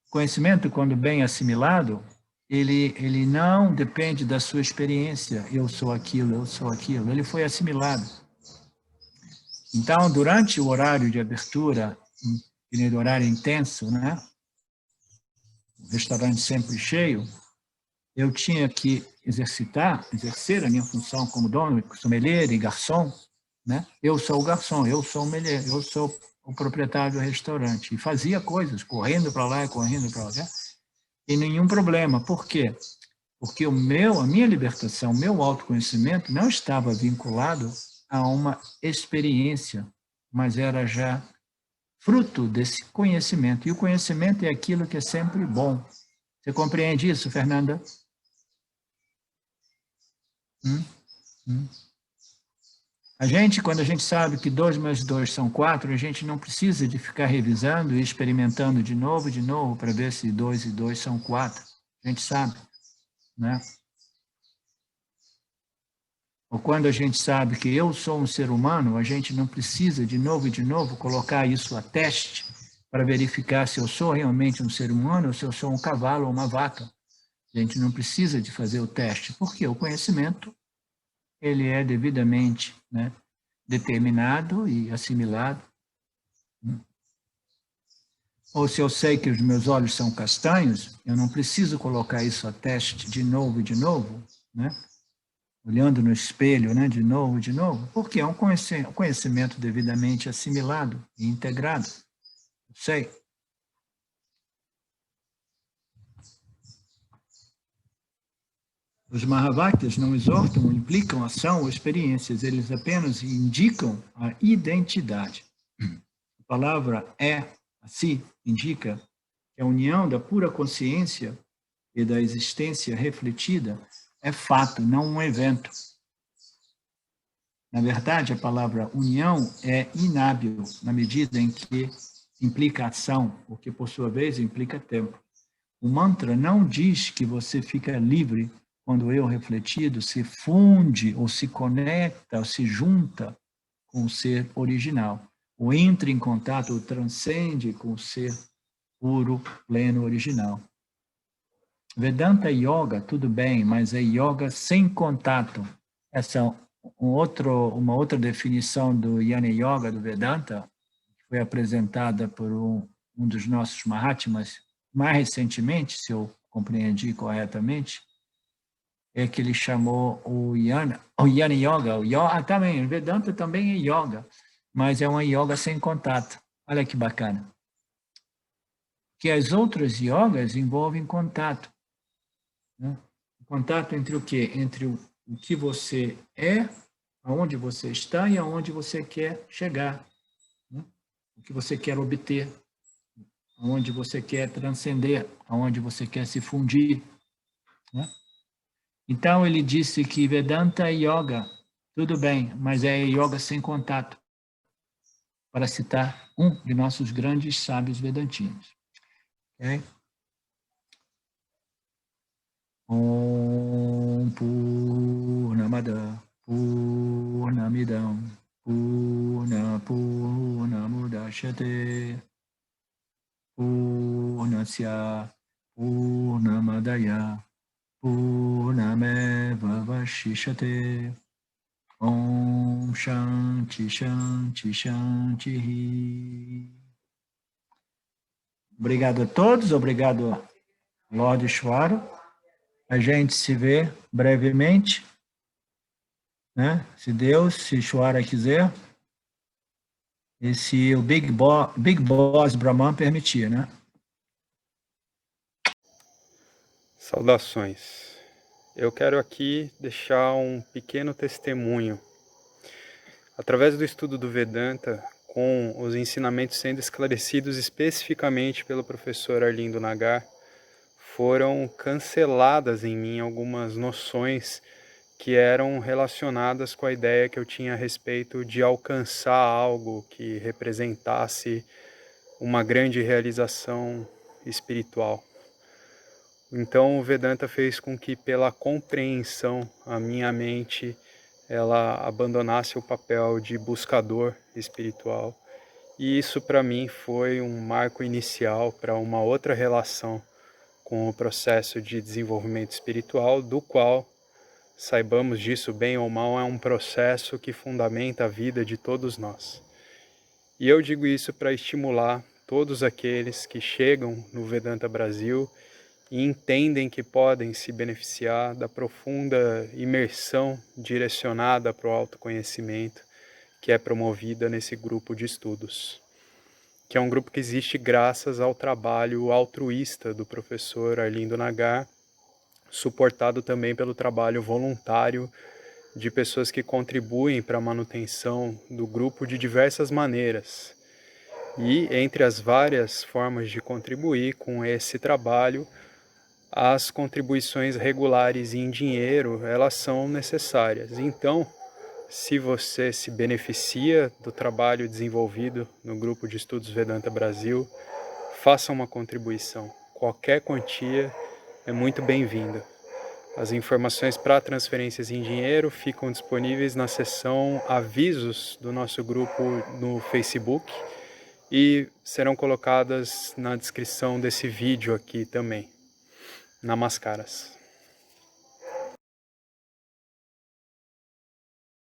O conhecimento, quando bem assimilado, ele não depende da sua experiência. Eu sou aquilo, eu sou aquilo. Ele foi assimilado. Então, durante o horário de abertura, no horário intenso, né? O restaurante sempre cheio, eu tinha que exercer a minha função como dono, sommelier e garçom, né? Eu sou o garçom, eu sou o sommelier, eu sou o proprietário do restaurante. E fazia coisas, correndo para lá e correndo para lá, e nenhum problema. Por quê? Porque a minha libertação, o meu autoconhecimento não estava vinculado a uma experiência, mas era já fruto desse conhecimento. E o conhecimento é aquilo que é sempre bom. Você compreende isso, Fernanda? Quando a gente sabe que 2 mais 2 são 4, a gente não precisa de ficar revisando e experimentando de novo, para ver se 2 e 2 são 4. A gente sabe, né? Ou quando a gente sabe que eu sou um ser humano, a gente não precisa de novo colocar isso a teste para verificar se eu sou realmente um ser humano ou se eu sou um cavalo ou uma vaca. A gente não precisa de fazer o teste, porque o conhecimento ele é devidamente, né, determinado e assimilado. Ou se eu sei que os meus olhos são castanhos, eu não preciso colocar isso a teste de novo, né? Olhando no espelho, né, de novo, porque é um conhecimento devidamente assimilado e integrado. Eu sei. Os Mahavakyas não exortam ou implicam ação ou experiências, eles apenas indicam a identidade. A palavra assim, indica que a união da pura consciência e da existência refletida é fato, não um evento. Na verdade, a palavra união é inábil, na medida em que implica ação, o que, por sua vez, implica tempo. O mantra não diz que você fica livre quando o eu refletido se funde, ou se conecta, ou se junta com o ser original, ou entra em contato, ou transcende com o ser puro, pleno, original. Vedanta Yoga, tudo bem, mas é yoga sem contato. Essa é uma outra definição do Jnana Yoga, do Vedanta, que foi apresentada por um dos nossos Mahatmas, mais recentemente, se eu compreendi corretamente, é que ele chamou o Jnana Yoga. Também, o Vedanta também é yoga, mas é uma yoga sem contato. Olha que bacana. Que as outras yogas envolvem contato. Né? Contato entre o quê? Entre o que você é, aonde você está e aonde você quer chegar. Né? O que você quer obter, aonde você quer transcender, aonde você quer se fundir. Né? Então, ele disse que Vedanta é yoga, tudo bem, mas é yoga sem contato, para citar um de nossos grandes sábios vedantinos. Ok? Om Purnamad Purnamada Purnamidam Purnamudachyate Purnasya Purnamadaya Purnameva Vashishate. Om Shanti Shanti Shanti. Obrigado a todos, obrigado, Lorde Ishvara. A gente se vê brevemente, né? Se Deus, se Ishvara quiser, e se o Big Boss Brahman permitir, né? Saudações. Eu quero aqui deixar um pequeno testemunho. Através do estudo do Vedanta, com os ensinamentos sendo esclarecidos especificamente pelo professor Arlindo Nagar, foram canceladas em mim algumas noções que eram relacionadas com a ideia que eu tinha a respeito de alcançar algo que representasse uma grande realização espiritual. Então o Vedanta fez com que, pela compreensão, a minha mente ela abandonasse o papel de buscador espiritual. E isso para mim foi um marco inicial para uma outra relação com o processo de desenvolvimento espiritual, do qual, saibamos disso bem ou mal, é um processo que fundamenta a vida de todos nós. E eu digo isso para estimular todos aqueles que chegam no Vedanta Brasil e entendem que podem se beneficiar da profunda imersão direcionada para o autoconhecimento que é promovida nesse grupo de estudos, que é um grupo que existe graças ao trabalho altruísta do professor Arlindo Nagar, suportado também pelo trabalho voluntário de pessoas que contribuem para a manutenção do grupo de diversas maneiras. E entre as várias formas de contribuir com esse trabalho, as contribuições regulares em dinheiro, elas são necessárias. Então, se você se beneficia do trabalho desenvolvido no Grupo de Estudos Vedanta Brasil, faça uma contribuição. Qualquer quantia é muito bem-vinda. As informações para transferências em dinheiro ficam disponíveis na seção Avisos do nosso grupo no Facebook e serão colocadas na descrição desse vídeo aqui também. Namaskaras.